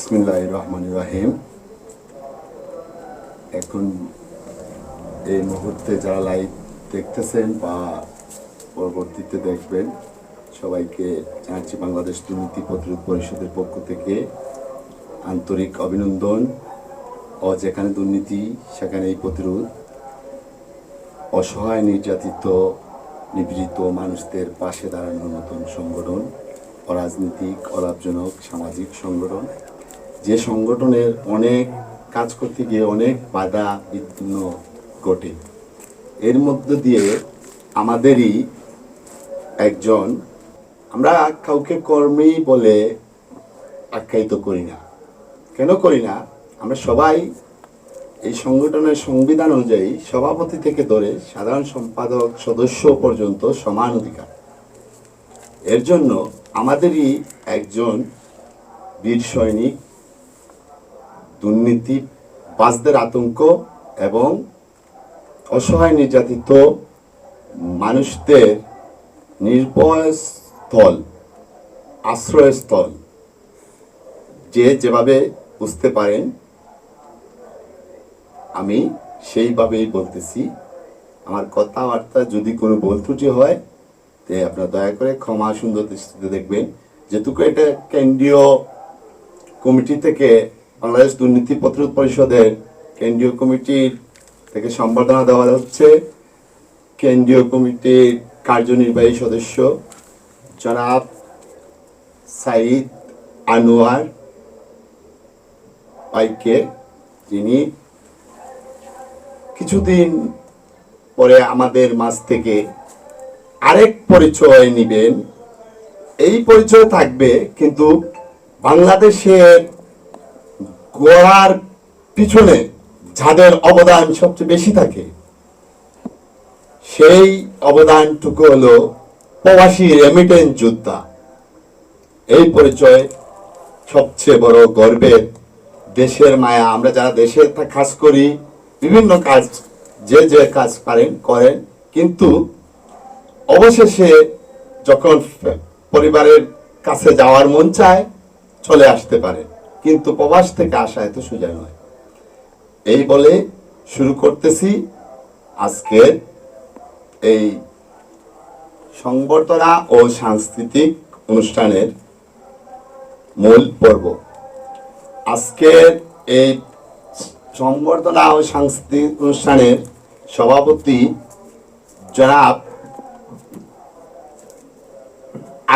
বিসমিল্লাহির রহমানির রহিম। এখন এই মুহূর্তে যারা লাইভ দেখতেছেন বা পরবর্তীতে দেখবেন, সবাইকে জানাচ্ছি বাংলাদেশ দুর্নীতি প্রতিরোধ পরিষদের পক্ষ থেকে আন্তরিক অভিনন্দন। ও যেখানে দুর্নীতি সেখানে এই প্রতিরোধ। অসহায়, নির্যাতিত, নিপীড়িত মানুষদের পাশে দাঁড়ানোর মতন সংগঠন, অরাজনৈতিক, অলাভজনক সামাজিক সংগঠন, যে সংগঠনের অনেক কাজ করতে গিয়ে অনেক বাধা বিঘ্ন ঘটে। এর মধ্য দিয়ে আমাদেরই একজন, আমরা কাউকে কর্মী বলে আখ্যায়িত করি না। কেন করি না? আমরা সবাই এই সংগঠনের সংবিধান অনুযায়ী সভাপতি থেকে ধরে সাধারণ সম্পাদক সদস্য পর্যন্ত সমান অধিকার। এর জন্য আমাদেরই একজন বীর সৈনিক দুর্নীতিবাজদের আতঙ্ক এবং অসহায় নির্যাতিত মানুষদের নির্ভয়স্থল, আশ্রয়স্থল, যে যেভাবে বুঝতে পারেন আমি সেইভাবেই বলতেছি। আমার কথাবার্তা যদি কোনো ভুল ত্রুটি হয় তে আপনারা দয়া করে ক্ষমা সুন্দর দৃষ্টিতে দেখবেন। যেটুকু এটা কেন্দ্রীয় কমিটি থেকে, বাংলাদেশ দুর্নীতি প্রতিরোধ পরিষদের কেন্দ্রীয় কমিটির থেকে সম্বর্ধনা দেওয়া হচ্ছে কেন্দ্রীয় কমিটির কার্যনির্বাহী সদস্য জনাব সাইদ আনোয়ার ভাইকে, যিনি কিছুদিন পরে আমাদের মাঝ থেকে আরেক পরিচয় নিবেন। এই পরিচয় থাকবে, কিন্তু বাংলাদেশের গড়ার পিছনে যাদের অবদান সবচেয়ে বেশি থাকে, সেই অবদানটুকু হলো প্রবাসী রেমিটেন্স যোদ্ধা। এই পরিচয় সবচেয়ে বড় গর্বের, দেশের মায়া। আমরা যারা দেশে কাজ করি, বিভিন্ন কাজ যে যে কাজ পারেন করেন, কিন্তু অবশেষে যখন পরিবারের কাছে যাওয়ার মন চায় চলে আসতে পারে, কিন্তু প্রবাস থেকে আসা এত সোজা নয়। এই বলে শুরু করতেছি আজকের এই সংবর্ধনা ও সাংস্কৃতিক অনুষ্ঠানের মূল পর্ব। আজকের এই সংবর্ধনা ও সাংস্কৃতিক অনুষ্ঠানের সভাপতি জনাব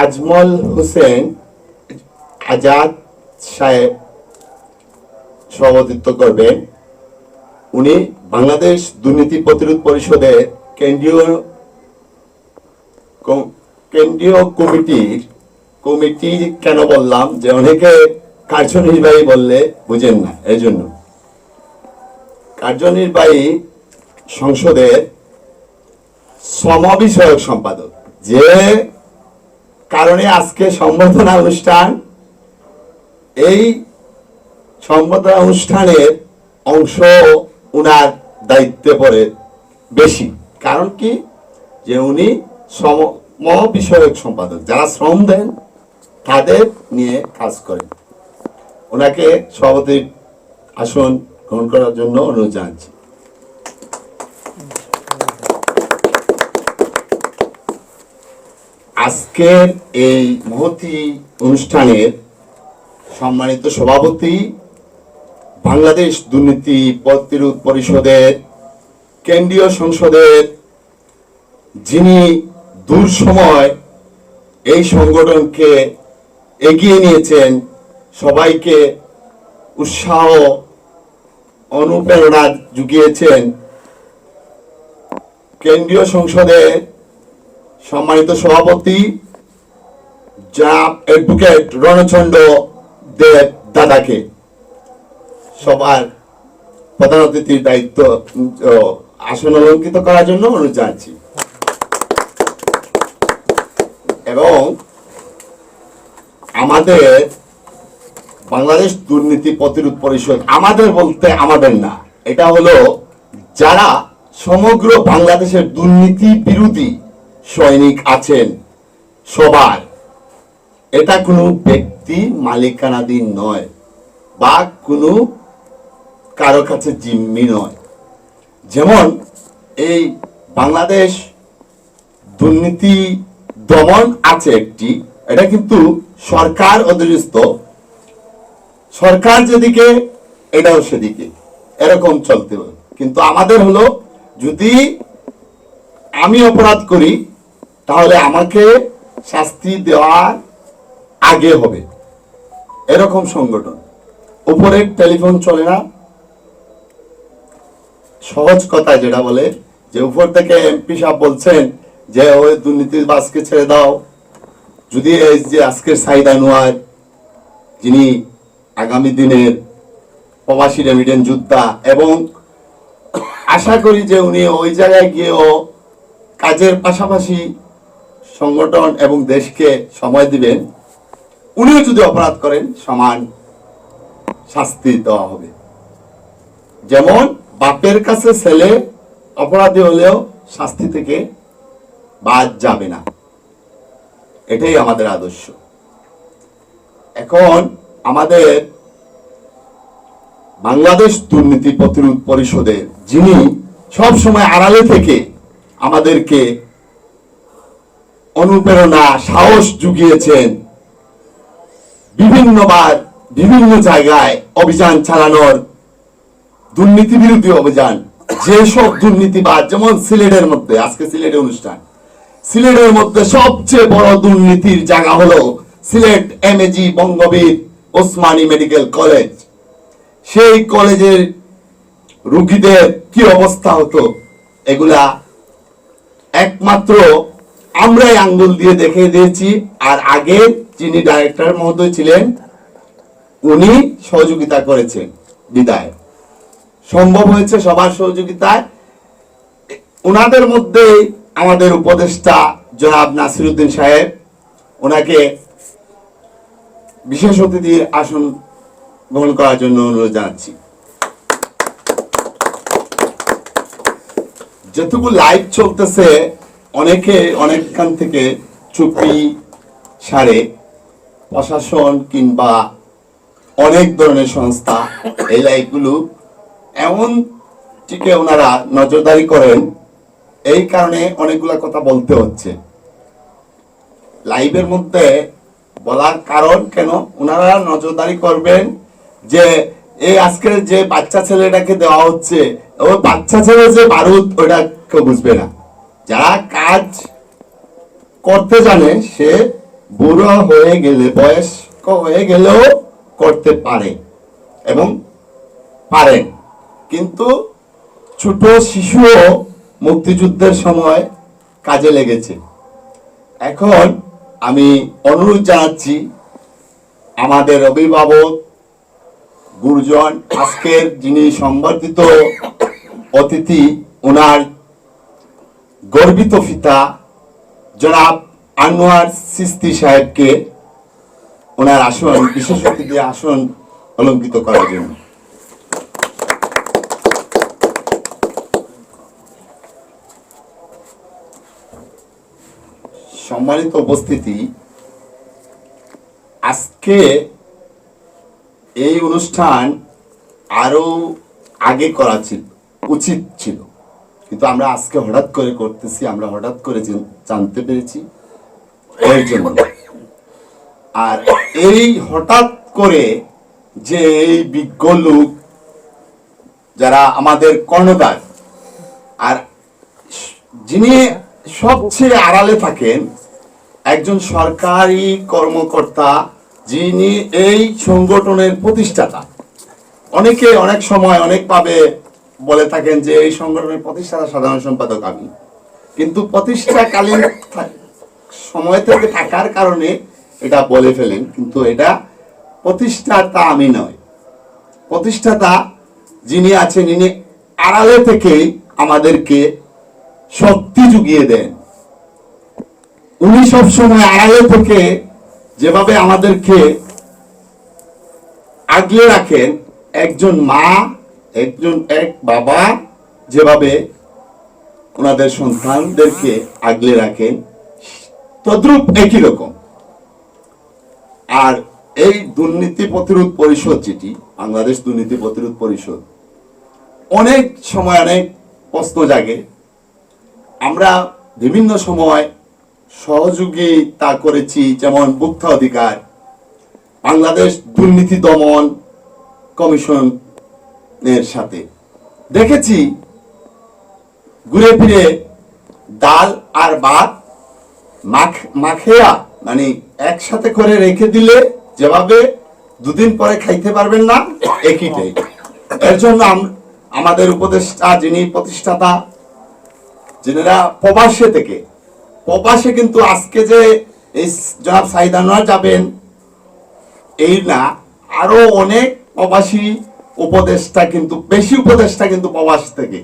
আজমল হোসেন আজাদ সাহেব সভাপতিত্ব করবেন। উনি বাংলাদেশ দুর্নীতি প্রতিরোধ পরিষদের কেন্দ্রীয় কমিটি কেন বললাম, যে অনেকে কার্যনির্বাহী বললে বুঝেন না, এই জন্য কার্যনির্বাহী সংসদের শ্রম বিষয়ক সম্পাদক, যে কারণে আজকে সম্বর্ধনা অনুষ্ঠান, এই সম্বর্ধনা অনুষ্ঠানের অংশ উনার দায়িত্বে পড়ে বেশি। কারণ কি? যে উনি শ্রম বিষয়ক সম্পাদক, যারা শ্রম দেন তাদের নিয়ে কাজ করেন। ওনাকে সভাপতির আসন গ্রহণ করার জন্য অনুরোধ জানাচ্ছি। আজকের এই মহতী অনুষ্ঠানের সম্মানিত সভাপতি, বাংলাদেশ দুর্নীতি প্রতিরোধ পরিষদের কেন্দ্রীয় সংসদের, যিনি দূর সময় এই সংগঠনকে এগিয়ে নিয়েছেন, সবাইকে উৎসাহ অনুপ্রেরণা জুগিয়েছেন, কেন্দ্রীয় সংসদের সম্মানিত সভাপতি জনাব অ্যাডভোকেট রণচন্দ্র দেব দাদাকে সবার প্রধান অতিথির দায়িত্ব আসন অলঙ্কৃত করার জন্য অনুরোধ জানাচ্ছি। এবং আমাদের বাংলাদেশ দুর্নীতি প্রতিরোধ পরিষদ, আমাদের বলতে আমাদের না, এটা হলো যারা সমগ্র বাংলাদেশের দুর্নীতি বিরোধী সৈনিক আছেন সবার। এটা কোনো ব্যক্তি মালিকানাধীন নয়, বা কোনো কারো কাছে জিম্মি নয়। যেমন এই বাংলাদেশ দুর্নীতি দমন আছে একটি, এটা কিন্তু সরকার অধীনস্থ, সরকার যেদিকে এটাও সেদিকে, এরকম চলতে হবে। কিন্তু আমাদের হলো, যদি আমি অপরাধ করি তাহলে আমাকে শাস্তি দেওয়ার আগে হবে, এরকম সংগঠন। উপরে টেলিফোন চলে না, সহজ কথা যেটা বলে যে উপর থেকে এমপি সাহেব বলছেন যে ওই দুর্নীতিবাজকে ছেড়ে দাও, যদি এই যে আজকের সাইদ আনোয়ার, যিনি আগামী দিনের প্রবাসী রেমিটেন্স যোদ্ধা, এবং আশা করি যে উনি ওই জায়গায় গিয়েও কাজের পাশাপাশি সংগঠন এবং দেশকে সময় দিবেন, উনিও যদি অপরাধ করেন সমান শাস্তি দেওয়া হবে। যেমন বাপের কাছে ছেলে অপরাধী হলেও শাস্তি থেকে বাদ যাবে না, এটাই আমাদের আদর্শ। এখন আমাদের বাংলাদেশ দুর্নীতি প্রতিরোধ পরিষদের যিনি সব সময় আড়ালে থেকে আমাদেরকে অনুপ্রেরণা, সাহস জুগিয়েছেন, বিভিন্নবার বিভিন্ন জায়গায় অভিযান চালানোর, দুর্নীতি বিরোধী অভিযান, যেসব দুর্নীতিবাজ, যেমন সিলেটের মধ্যে, আজকে সিলেটে অনুষ্ঠান, সিলেটের মধ্যে সবচেয়ে বড় দুর্নীতির জায়গা হলো Sylhet MAG Bangabir Osmani medical college. সেই কলেজের রোগীদের কি অবস্থা হতো, এগুলা একমাত্র আমরাই আঙ্গুল দিয়ে দেখে দিয়েছি। আর আগে যিনি ডাইরেক্টর মহোদয় ছিলেন উনি সহযোগিতা করেছেন, বিদায় সম্ভব হয়েছে সবার সহযোগিতায়। ওনাদের মধ্যে আমাদের উপদেষ্টা জনাব নাসিরউদ্দিন সাহেব, ওনাকে বিশেষ অতিথির আসন গ্রহণ করার জন্য অনুরোধ জানাচ্ছি। যেটুকু লাইভ চলতেছে, অনেকে অনেকখান থেকে চুপি সারে প্রশাসন কিংবা অনেক ধরনের সংস্থা এই লাইভগুলো এমন দিকে ওনারা নজরদারি করেন, এই কারণে অনেকগুলা কথা বলতে হচ্ছে লাইভের মধ্যে। বলার কারণ কেন ওনারা নজরদারি করবেন যে এই আজকের যে বাচ্চা ছেলেটাকে দেওয়া হচ্ছে, ওই বাচ্চা ছেলে যে বারুদ ওটা কেউ বুঝবে না। যারা কাজ করতে জানে সে বুড়ো হয়ে গেলে, বয়স্ক হয়ে গেলেও করতে পারে এবং পারেন, কিন্তু ছোট শিশুও মুক্তিযুদ্ধের সময় কাজে লেগেছে। এখন আমি অনুরোধ জানাচ্ছি আমাদের অভিভাবক, গুরুজন, আজকের যিনি সম্বর্ধিত অতিথি, ওনার গর্বিত পিতা জনাব আনোয়ার চিশতি সাহেবকে ওনার আসন, বিশেষ অতিথি আসন অলঙ্কৃত করার জন্য। সম্মানিত উপস্থিতি, আজকে এই অনুষ্ঠান আরো আগে করা উচিত ছিল, কিন্তু আমরা আজকে হঠাৎ করে করতেছি, আমরা হঠাৎ করে জানতে পেরেছি এর জন্য। আর এই হঠাৎ করে যে এই বিজ্ঞ লোক যারা আমাদের কর্ণধার, আর যিনি সবচেয়ে আড়ালে থাকেন, একজন সরকারি কর্মকর্তা যিনি এই সংগঠনের প্রতিষ্ঠাতা। অনেকে অনেক সময় অনেকভাবে বলে থাকেন যে এই সংগঠনের প্রতিষ্ঠাতা সাধারণ সম্পাদক আমি, কিন্তু প্রতিষ্ঠাকালীন সময় থেকে থাকার কারণে এটা বলে ফেলেন, কিন্তু এটা প্রতিষ্ঠাতা আমি নয়। প্রতিষ্ঠাতা যিনি আছেন, ইনি আড়ালে থেকেই আমাদেরকে শক্তি জুগিয়ে দেন। উনি সবসময় আড়ালে থেকে যেভাবে আমাদেরকে আগলে রাখেন, একজন মা, এক বাবা যেভাবে ওনাদের সন্তানদেরকে আগলে রাখেন, তদ্রূপ একই রকম। আর এই এই দুর্নীতি প্রতিরোধ পরিষদ, যেটি বাংলাদেশ দুর্নীতি প্রতিরোধ পরিষদ, অনেক সময় অনেক প্রশ্ন জাগে। আমরা বিভিন্ন সময় সহযোগিতা করেছি, যেমন ভোক্তা অধিকার, বাংলাদেশ দুর্নীতি দমন কমিশনের সাথে দেখেছি ঘুরে ফিরে ডাল আর ভাত মাখেয়া, মানে একসাথে করে রেখে দিলে যেভাবে দুদিন পরে খাইতে পারবেন না, একইটাই। এর জন্য আমাদের উপদেষ্টা, যিনি প্রতিষ্ঠাতা, যিনারা প্রবাসে কিন্তু আজকে যে এই জনাব সাইদ আনোয়ার যাবেন এই না, আরো অনেক প্রবাসী উপদেষ্টা, কিন্তু বেশি উপদেষ্টা কিন্তু প্রবাস থেকে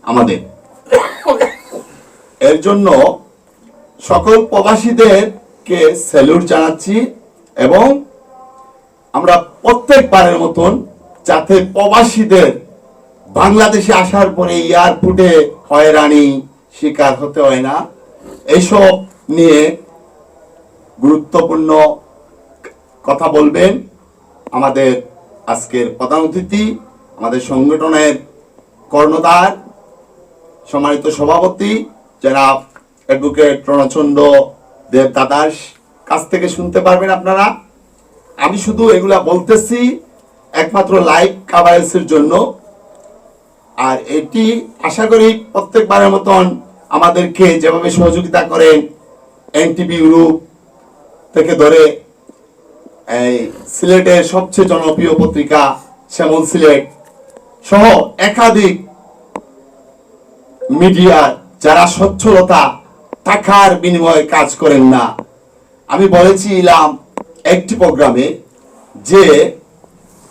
আমাদের। এর জন্য সকল প্রবাসীদেরকে স্যালুট জানাচ্ছি, এবং আমরা প্রত্যেকবারের মতন যাতে প্রবাসীদের বাংলাদেশে আসার পরে এয়ারপোর্টে হয়রানি শিকার হতে হয় না, এইসব নিয়ে গুরুত্বপূর্ণ কথা বলবেন আমাদের আজকের প্রধান অতিথি, আমাদের সংগঠনের কর্ণধার, সম্মানিত সভাপতি জনাব অ্যাডভোকেট রণচন্দ্র দেব দাদার কাছ থেকে শুনতে পারবেন আপনারা। আমি শুধু এগুলা বলতেছি একমাত্র লাইভ কাভারেজের জন্য, আর এটি আশা করি প্রত্যেকবারের মতন আমাদেরকে যেভাবে সহযোগিতা করেন এনটিভি গ্রুপ থেকে ধরে এই সিলেটের সবচেয়ে জনপ্রিয় পত্রিকা শ্যামল সিলেট সহ একাধিক মিডিয়া যারা স্বচ্ছলতা টাকার বিনিময়ে কাজ করেন না। আমি বলেছিলাম একটি প্রোগ্রামে যে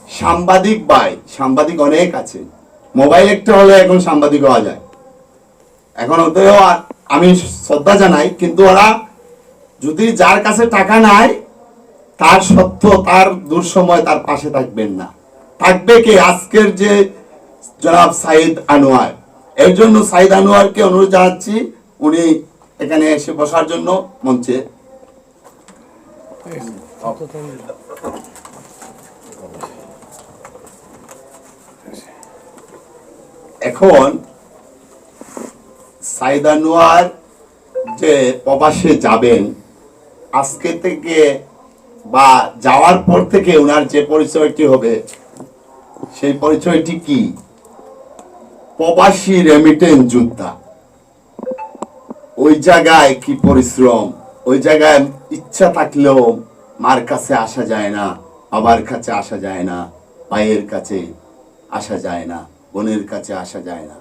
সাংবাদিক অনেক আছে, মোবাইল একটা হলে এখন সাংবাদিক হওয়া যায়। এখন ওদেরও আমি শ্রদ্ধা জানাই, কিন্তু ওরা যদি যার কাছে টাকা নাই তার সত্য, তার দুঃসময় তার পাশে থাকবেন না, থাকবে কে? আজকের যে জনাব সাইদ আনোয়ার। এর জন্য সাইদ আনোয়ারকে অনুরোধ জানাচ্ছি উনি এখানে এসে বসার জন্য মঞ্চে। এখন সাইদ আনোয়ার যে প্রবাসে যাবেন, আজকে থেকে বা যাওয়ার পর থেকে ওনার যে পরিচয়টি হবে, সেই পরিচয়টি কি? প্রবাসী রেমিটেন্স যোদ্ধা। ওই জায়গায় কি পরিশ্রম, ওই জায়গায় ইচ্ছা থাকলেও মার কাছে আসা যায় না, বাবার কাছে আসা যায় না, ভাইয়ের কাছে আসা যায় না, বোনের কাছে আসা যায় না।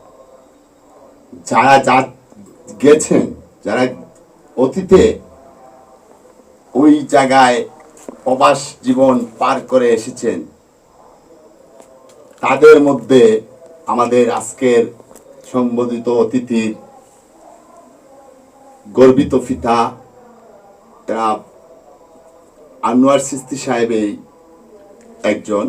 যারা গেছেন, যারা অতীতে ওই জায়গায় প্রবাস জীবন পার করে এসেছেন, তাদের মধ্যে আমাদের আজকের সম্বোধিত অতিথির গর্বিত পিতা জনাব আনোয়ার চিশতি সাহেবই একজন।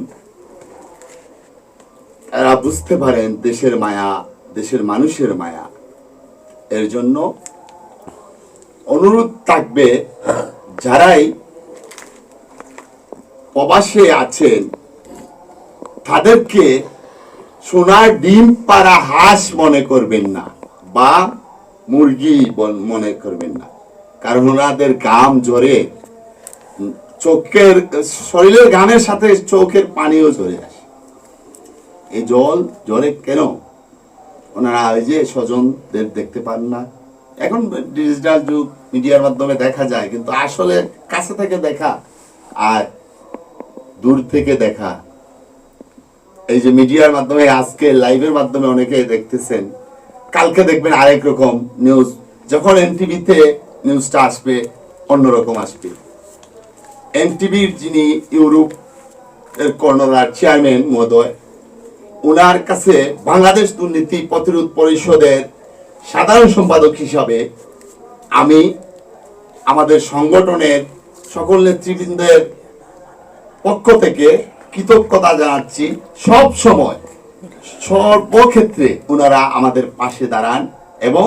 এরা বুঝতে পারেন দেশের মায়া, দেশের মানুষের মায়া। এর জন্য অনুরোধ থাকবে, যারাই প্রবাসে আছেন তাদেরকে সোনার ডিম পাড়া হাঁস মনে করবেন না, বা মুরগি মনে করবেন না, কারণ ওনাদের ঘাম ঝরে, চোখের শরীরের ঘামের সাথে চোখের পানিও ঝরে আসে। এই জল ঝরে কেন? ওনারা ওই যে স্বজনদের দেখতে পান না। এখন ডিজিটাল যুগ, মিডিয়ার মাধ্যমে দেখা যায়, কিন্তু আসলে কাছে থেকে দেখা আর দূর থেকে দেখা, এই যে মিডিয়ার মাধ্যমে আজকে লাইভের মাধ্যমে অনেকে দেখতেছেন, কালকে দেখবেন আরেক রকম নিউজ, যখন এনটিভিতে নিউজটা আসবে অন্যরকম আসবে। এনটিভির যিনি ইউরোপ এর কর্ণধার চেয়ারম্যান মহোদয়, ওনার কাছে বাংলাদেশ দুর্নীতি প্রতিরোধ পরিষদের সাধারণ সম্পাদক হিসাবে আমি আমাদের সংগঠনের সকল নেতৃবৃন্দের পক্ষ থেকে কৃতজ্ঞতা জানাচ্ছি। সব সময় সর্বক্ষেত্রে ওনারা আমাদের পাশে দাঁড়ান এবং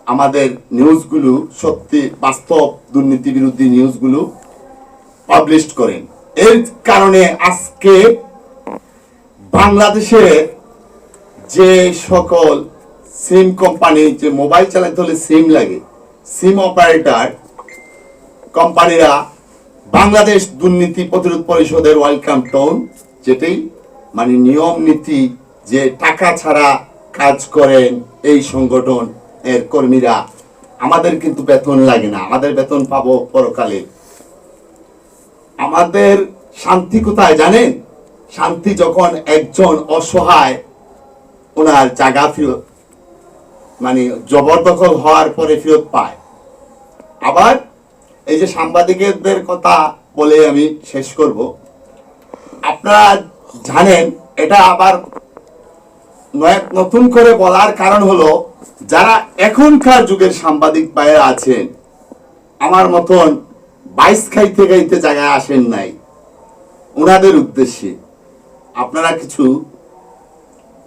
আমাদের নিউজগুলো সত্যি বাস্তব দুর্নীতি বিরোধী নিউজগুলো পাবলিশ করেন। এর কারণে আজকে বাংলাদেশে যে সকল সিম কোম্পানি, যে মোবাইল চালাতে হলে সিম লাগে, সিম অপারেটর কোম্পানিরা বাংলাদেশ দুর্নীতি প্রতিরোধ পরিষদের ওয়েলকাম টোন, যেটি মানে নিয়ম নীতি, যে টাকা ছাড়া কাজ করেন এই সংগঠন এর কর্মীরা, আমাদের কিন্তু বেতন লাগে না, আমাদের বেতন পাবো পরকালে। আমাদের শান্তি কোথায় জানেন? শান্তি যখন একজন অসহায় ওনার জায়গা ফেরত, মানে জবরদখল হওয়ার পরে ফেরত পায়। আবার এই যে সাংবাদিকদের কথা বলে আমি শেষ করব, আপনারা জানেন, এটা আবার নতুন করে বলার কারণ হলো, যারা এখনকার যুগের সাংবাদিক ভাইয়েরা আছেন, আমার মতন 22 খাইতে খাইতে জায়গায় আসেন নাই, ওনাদের উদ্দেশ্যে আপনারা কিছু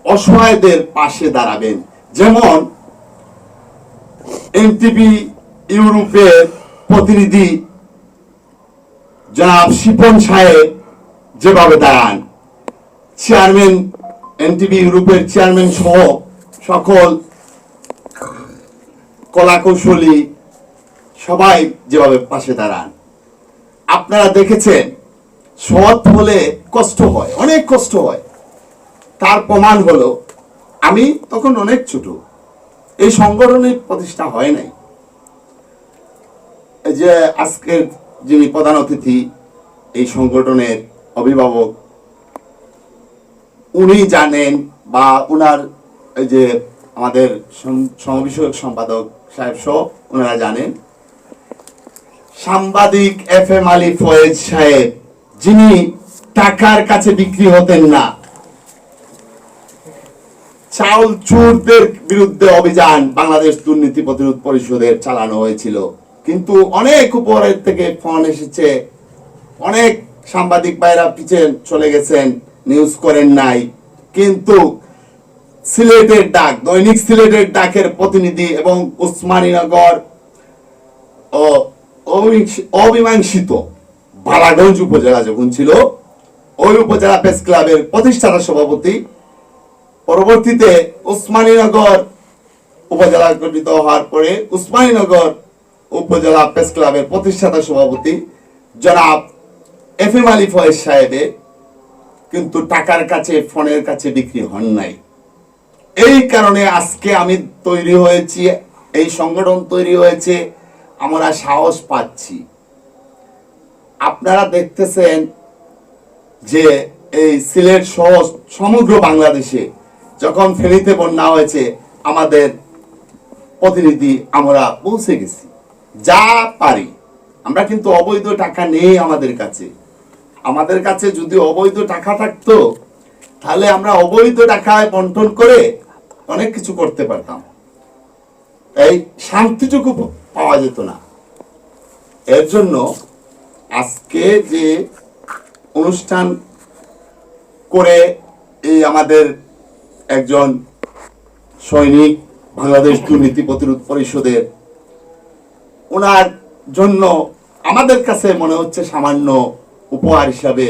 অসহায়দের পাশে দাঁড়াবেন। যেমন এনটিভি ইউরোপের প্রতিনিধি জনাব শিপন সাহেব যেভাবে দাঁড়ান, চেয়ারম্যান, এনটিভি ইউরোপের চেয়ারম্যান সহ সকল কলাকৌশলী সবাই যেভাবে পাশে দাঁড়ান, আপনারা দেখেছেন। সৎ হলে কষ্ট হয়, অনেক কষ্ট হয়। তার প্রমাণ হলো, আমি তখন অনেক ছোট, এই সংগঠনের প্রতিষ্ঠা হয় নাই। এই যে আজকের যিনি প্রধান অতিথি, এই সংগঠনের অভিভাবক, উনি জানেন, বা উনার এই যে আমাদের সমবিষয়ক সম্পাদক সাহেব সহ ওনারা জানেন, সাংবাদিক FM আলী ফয়েজ সাহেব, যিনি টাকার কাছে বিক্রি হতেন না, চাউল চোরদের বিরুদ্ধে অভিযান বাংলাদেশ দুর্নীতি প্রতিরোধ পরিষদের চালানো হয়েছিল, কিন্তু অনেক উপরের থেকে ফোন এসেছে, অনেক সাংবাদিক ভাইরা পিছিয়ে চলে গেছেন, নিউজ করেন নাই। কিন্তু সিলেটের ডাক, দৈনিক সিলেটের ডাকের প্রতিনিধি এবং উসমানীনগর ও অমীমাংসিত বালাগঞ্জ উপজেলা যখন ছিল, ওই উপজেলা প্রেস ক্লাবের প্রতিষ্ঠাতা সভাপতি, পরবর্তীতে উসমানীনগর উপজেলা গঠিত হওয়ার পরে উসমানীনগর উপজেলা প্রেস ক্লাবের প্রতিষ্ঠাতা সভাপতি জনাব FM আলী ফয়েজ সাহেবের কিন্তু টাকার কাছে, ফোনের কাছে বিক্রি হন নাই। এই কারণে আজকে আমি তৈরি হয়েছি, এই সংগঠন তৈরি হয়েছে, আমরা সাহস পাচ্ছি। আপনারা দেখতেছেন যে এই সিলেট সহ সমগ্র বাংলাদেশে যখন ফেনীতে বন্যা হয়েছে, আমাদের প্রতিনিধি আমরা পৌঁছে গেছি, যা পারি আমরা। কিন্তু অবৈধ টাকা নেই আমাদের কাছে। আমাদের কাছে যদি অবৈধ টাকা থাকতো, তাহলে আমরা অবৈধ টাকায় বন্টন করে অনেক কিছু করতে পারতাম, এই শান্তিটুকু পাওয়া যেত না। এর জন্য আজকে যে অনুষ্ঠান করে এই আমাদের একজন সৈনিক, বাংলাদেশ দুর্নীতি প্রতিরোধ পরিষদের, ওনার জন্য আমাদের কাছে মনে হচ্ছে সামান্য উপহার হিসাবে।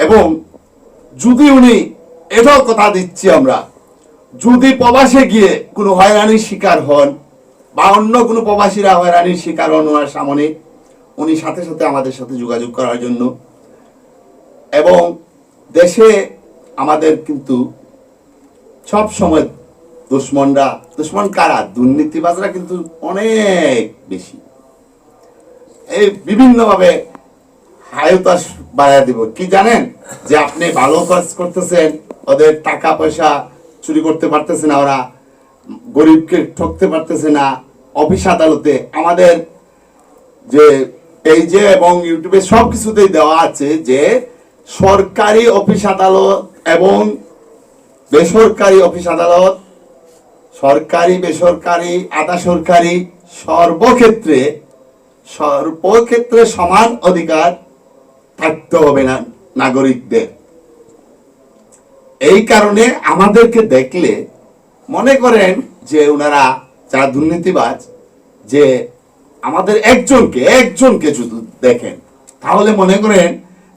এবং যদি উনি, এটাও কথা দিচ্ছি আমরা, যদি প্রবাসে গিয়ে কোনো হয়রানির শিকার হন বা অন্য কোনো প্রবাসীরা হয়রানির শিকার হন ওনার সামনে, উনি সাথে সাথে আমাদের সাথে যোগাযোগ করার জন্য। এবং দেশে আমাদের কিন্তু সব সময় দুশ্মন কারা? দুর্নীতিবাজরা কিন্তু অনেক বেশি। এই বিভিন্নভাবে হায়তাস বাড়ায় দিব। কি জানেন? যে আপনি ভালো কাজ করতেছেন, ওদের টাকা পয়সা চুরি করতে পারতেছে না, ওরা গরিবকে ঠকতে পারতেছে না। অফিস আদালতে আমাদের যে পেজে এবং ইউটিউবে সব কিছুতেই দেওয়া আছে যে সরকারি অফিস আদালত এবং বেসরকারি অফিস আদালত, সরকারি, বেসরকারি, আধা সরকারি, সর্বক্ষেত্রে সমান অধিকার থাকতে হবে না নাগরিকদের। এই কারণে আমাদেরকে দেখলে মনে করেন যে ওনারা যারা দুর্নীতিবাজ, যে আমাদের একজনকে যদি দেখেন, তাহলে মনে করেন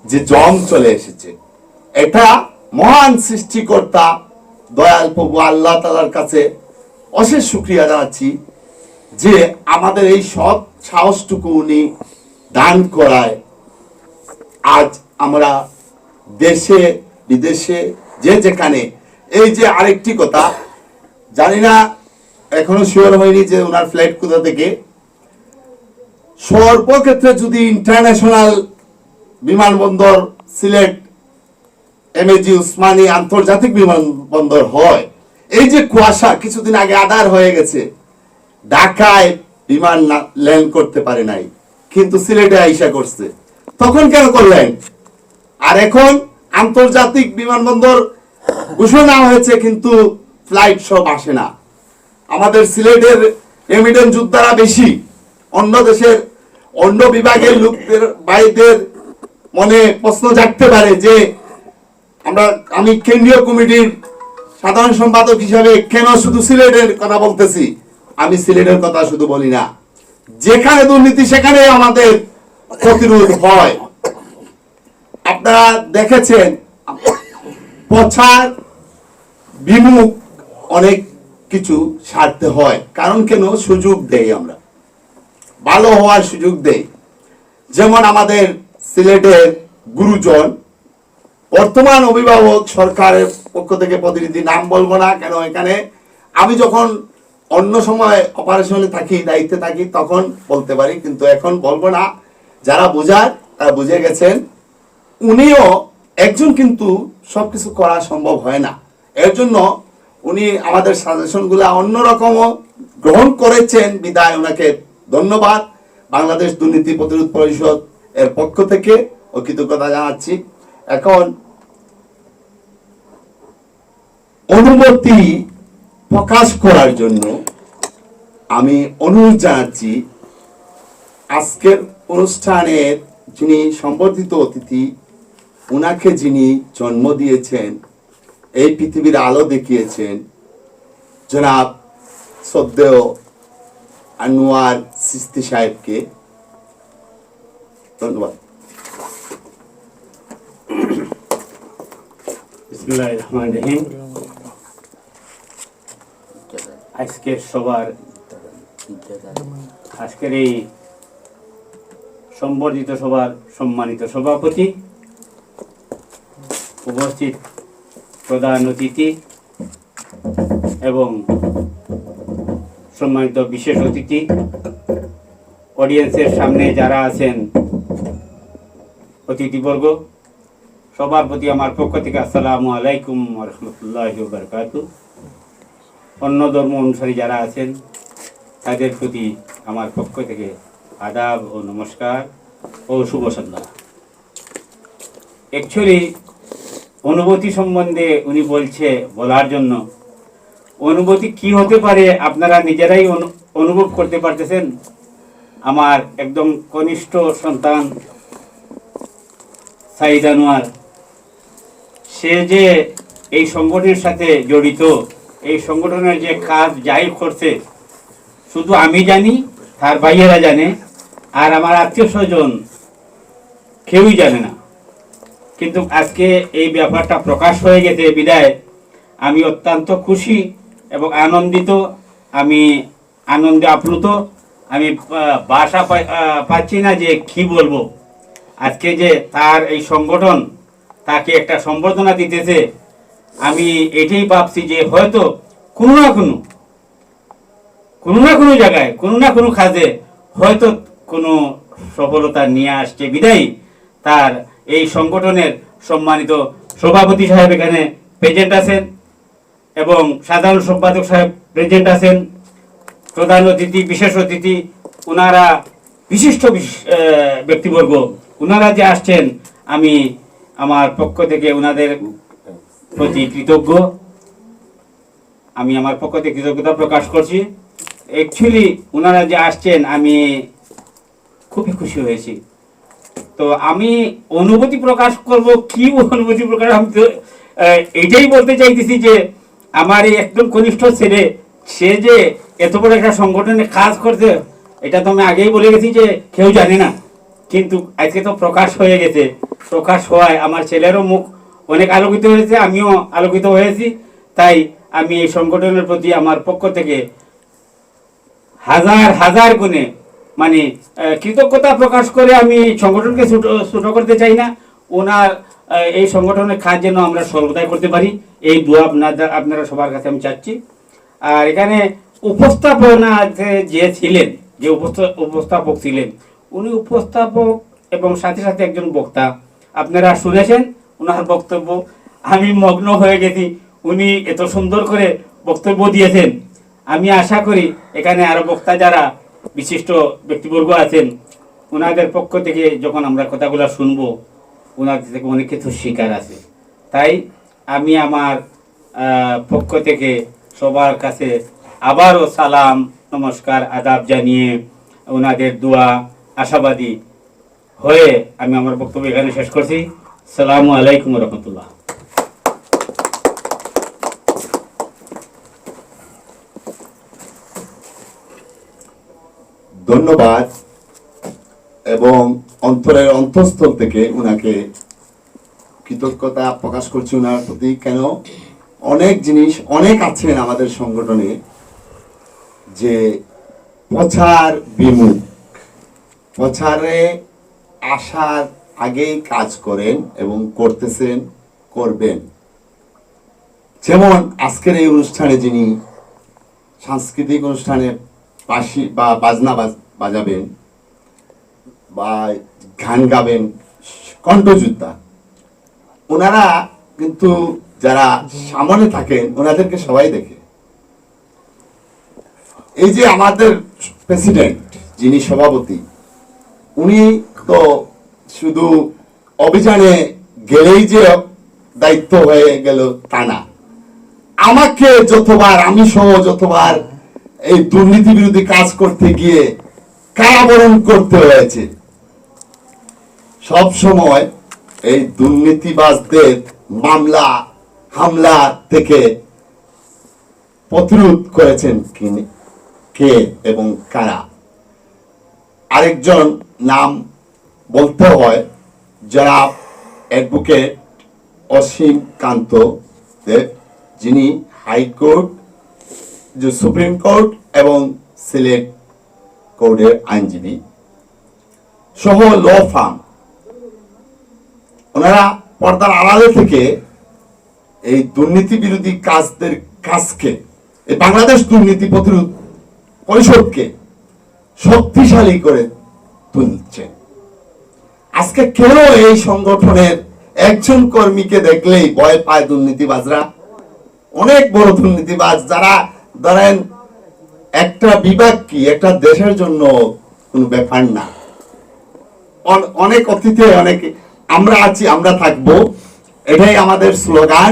যে জং চলে এসেছে, এটা মহান সৃষ্টিকর্তা দয়াল প্রভু আল্লাহ তাআলার কাছে অশেষ শুকরিয়া জানাচ্ছি যে আমাদের এই সৎ সাহসটুকু উনি দান করায় আজ আমরা দেশে বিদেশে যে যেখানে, এই যে আরেকটি কথা জানি না এখনো শিওর হয়নি যে ওনার ফ্লাইট কোথা থেকে, সর্বক্ষেত্রে যদি ইন্টারন্যাশনাল বিমানবন্দর সিলেট এমএজি উসমানী আন্তর্জাতিক বিমানবন্দর হয়, এই যে কুয়াশা কিছুদিন আগে আদার হয়ে গেছে, ঢাকায় বিমান ল্যান্ড করতে পারে নাই কিন্তু সিলেটে আইসা করছে, তখন কেন করলেন? আর এখন আন্তর্জাতিক বিমানবন্দর ঘোষণা হয়েছে কিন্তু ফ্লাইট সব আসে না। আমাদের সিলেটের রেমিটেন্স যোদ্ধারা বেশি, অন্য দেশের অন্য বিভাগের লোকদের ভাইদের মনে প্রশ্ন জাগতে পারে যে আমি কেন্দ্রীয় কমিটির সাধারণ সম্পাদক হিসাবে কেন শুধু সিলেটের কথা বলতেছি। আমি সিলেটের কথা শুধু বলি না, যেখানে দুর্নীতি সেখানে আমাদের প্রতিরোধ হয়। আপনারা দেখেছেন প্রচার বিমুখ অনেক কিছু সারতে হয়, কারণ কেন সুযোগ দেই, আমরা ভালো হওয়ার সুযোগ দেই। যেমন আমাদের সিলেটের গুরুজন বর্তমান অভিভাবক সরকারের পক্ষ থেকে প্রতিনিধি, নাম বলবো না কেন এখানে, আমি যখন অন্য সময় অপারেশনে থাকি, দায়িত্বে থাকি, তখন বলতে পারি, কিন্তু এখন বলবো না। যারা বোঝার তারা বুঝে গেছেন। উনিও একজন, কিন্তু সবকিছু করা সম্ভব হয় না, এর জন্য উনি আমাদের সাজেশনগুলো অন্যরকমও গ্রহণ করেছেন, বিদায় ওনাকে ধন্যবাদ। বাংলাদেশ দুর্নীতি প্রতিরোধ পরিষদ এর পক্ষ থেকে ও কৃতজ্ঞতা জানাচ্ছি। এখন অনুমতি প্রকাশ করার জন্য আমি অনুরোধ জানাচ্ছি, আজকের অনুষ্ঠানের যিনি সম্বর্ধিত অতিথি, উনাকে যিনি জন্ম দিয়েছেন, এই পৃথিবীর আলো দেখিয়েছেন, জনাব শ্রদ্ধেয় আনোয়ার চিশতি সাহেবকে ধন্যবাদ। বিসমিল্লাহির রহমানির রহিম। আজকের এই সম্বর্ধিত সভার সম্মানিত সভাপতি, উপস্থিত প্রধান অতিথি এবং সম্মানিত বিশেষ অতিথি, অডিয়েন্সের সামনে যারা আছেন অতিথিবর্গ, সবার প্রতি আমার পক্ষ থেকে আসসালামু আলাইকুম ওয়া রাহমাতুল্লাহি ওয়া বারাকাতুহু। অন্য ধর্ম অনুসারী যারা আছেন তাদের প্রতি আমার পক্ষ থেকে আদাব ও নমস্কার ও শুভ সন্ধ্যা। অ্যাকচুয়ালি অনুভূতি সম্বন্ধে উনি বলার জন্য, অনুভূতি কি হতে পারে আপনারা নিজেরাই অনুভব করতে পারতেছেন। আমার একদম কনিষ্ঠ সন্তান সাইদ আনোয়ার, সে যে এই সংগঠনের সাথে জড়িত, এই সংগঠনের যে কাজ যাই করছে, শুধু আমি জানি, তার ভাইয়েরা জানে, আর আমার আত্মীয় স্বজন কেউই জানে না। কিন্তু আজকে এই ব্যাপারটা প্রকাশ হয়ে গেছে বিদায় আমি অত্যন্ত খুশি এবং আনন্দিত, আমি আনন্দে আপ্লুত। আমি ভাষা পাচ্ছি না যে কি বলবো। আজকে যে তার এই সংগঠন তাকে একটা সম্বর্ধনা দিতেছে, আমি এটাই ভাবছি যে হয়তো কোনো না কোনো জায়গায়, কোনো না কোনো কাজে হয়তো কোনো সফলতা নিয়ে আসছে বিদায়ী তার এই সংগঠনের সম্মানিত সভাপতি সাহেব এখানে প্রেজেন্ট আছেন এবং সাধারণ সম্পাদক সাহেব প্রেজেন্ট আছেন, প্রধান অতিথি, বিশেষ অতিথি, ওনারা বিশিষ্ট ব্যক্তিবর্গ, ওনারা যে আসছেন, আমি আমার পক্ষ থেকে ওনাদের প্রতি কৃতজ্ঞ। আমি আমার পক্ষ থেকে কৃতজ্ঞতা প্রকাশ করছি। অ্যাকচুয়ালি ওনারা যে আসছেন আমি খুবই খুশি হয়েছি। তো আমি অনুভূতি প্রকাশ করব, কি অনুভূতি প্রকাশ, আমি তো এটাই বলতে চাইতেছি যে আমার এই একদম কনিষ্ঠ ছেলে, সে যে এত বড় একটা সংগঠনে কাজ করছে, এটা তো আমি আগেই বলে গেছি যে কেউ জানে না। কিন্তু আজকে তো প্রকাশ হয়ে গেছে, প্রকাশ হওয়ায় আমার ছেলেরও মুখ অনেক আলোকিত হয়েছে, আমিও আলোকিত হয়েছি। তাই আমি এই সংগঠনের প্রতি আমার পক্ষ থেকে হাজার হাজার গুণে মানে কৃতজ্ঞতা প্রকাশ করে আমি সংগঠনকে ছোট করতে চাই না। ওনার এই সংগঠনের কাজ যেন আমরা সর্বদাই করতে পারি, এই দোয়া আপনারা সবার কাছে আমি চাচ্ছি। আর এখানে উপস্থাপনা যে ছিলেন, যে উপস্থাপক ছিলেন, উনি উপস্থাপক এবং সাথে সাথে একজন বক্তা। আপনারা শুনেছেন ওনার বক্তব্য, আমি মগ্ন হয়ে গেছি। উনি এত সুন্দর করে বক্তব্য দিয়েছেন। আমি আশা করি এখানে আরো বক্তা যারা বিশিষ্ট ব্যক্তিবর্গ আছেন, ওনাদের পক্ষ থেকে যখন আমরা কথাগুলো শুনবো, ওনাদের থেকে অনেক কিছু শিকার আছে। তাই আমি আমার পক্ষ থেকে সবার কাছে আবারও সালাম, নমস্কার, আদাব জানিয়ে ওনাদের দোয়া আশাবাদী হয়ে আমি আমার বক্তব্য এখানে শেষ করছি। আসসালামু আলাইকুম রহমতুল্লাহ। ধন্যবাদ এবং অন্তরের অন্তঃস্থল থেকে উনাকে কৃতজ্ঞতা প্রকাশ করছি ওনার প্রতি। কেন, অনেক জিনিস অনেক আছেন আমাদের সংগঠনে যে প্রচার বিমুখ, প্রচারে আসার আগেই কাজ করেন এবং করতেছেন, করবেন। যেমন আজকের এই অনুষ্ঠানে যিনি সাংস্কৃতিক অনুষ্ঠানে বাঁশি বা বাজনা বাজাবেন বা গান গাবেন, কণ্ঠযোদ্ধা, ওনারা কিন্তু যারা সামনে থাকেন ওনাদেরকে সবাই দেখে। এই যে আমাদের প্রেসিডেন্ট যিনি সভাপতি, উনি তো শুধু অভিযানে গেলেই যে দায়িত্ব হয়ে গেল তা না, আমাকে যতবার, আমি সহ যতবার এই দুর্নীতি বিরোধী কাজ করতে গিয়ে কারাবরণ করতে হয়েছে, সব সময় এই দুর্নীতিবাজদের মামলা হামলা থেকে প্রতিরোধ করেছেন কে এবং কারা। আরেকজন নাম বলতে হয়, যারা অ্যাডভোকেট অসীম কান্ত দেব, যিনি হাইকোর্ট, সুপ্রিম কোর্ট এবং সিলেট কোর্টের আইনজীবী সহ ল ফার্ম। ওনারা পর্দার আড়ালে থেকে এই দুর্নীতি বিরোধী কাজকে, এই বাংলাদেশ দুর্নীতি প্রতিরোধ পরিষদকে শক্তিশালী করে তুলছেন। আজকে কেন এই সংগঠনের একজন কর্মীকে দেখলেই ভয় পায় দুর্নীতিবাজরা? অনেক বড় দুর্নীতিবাজ, যারা ধরেন একটা বিভাগ কি একটা দেশের জন্য কোনো ব্যাপার না। অনেক অতীতে অনেক আমরা আছি, আমরা থাকবো, এটাই আমাদের স্লোগান।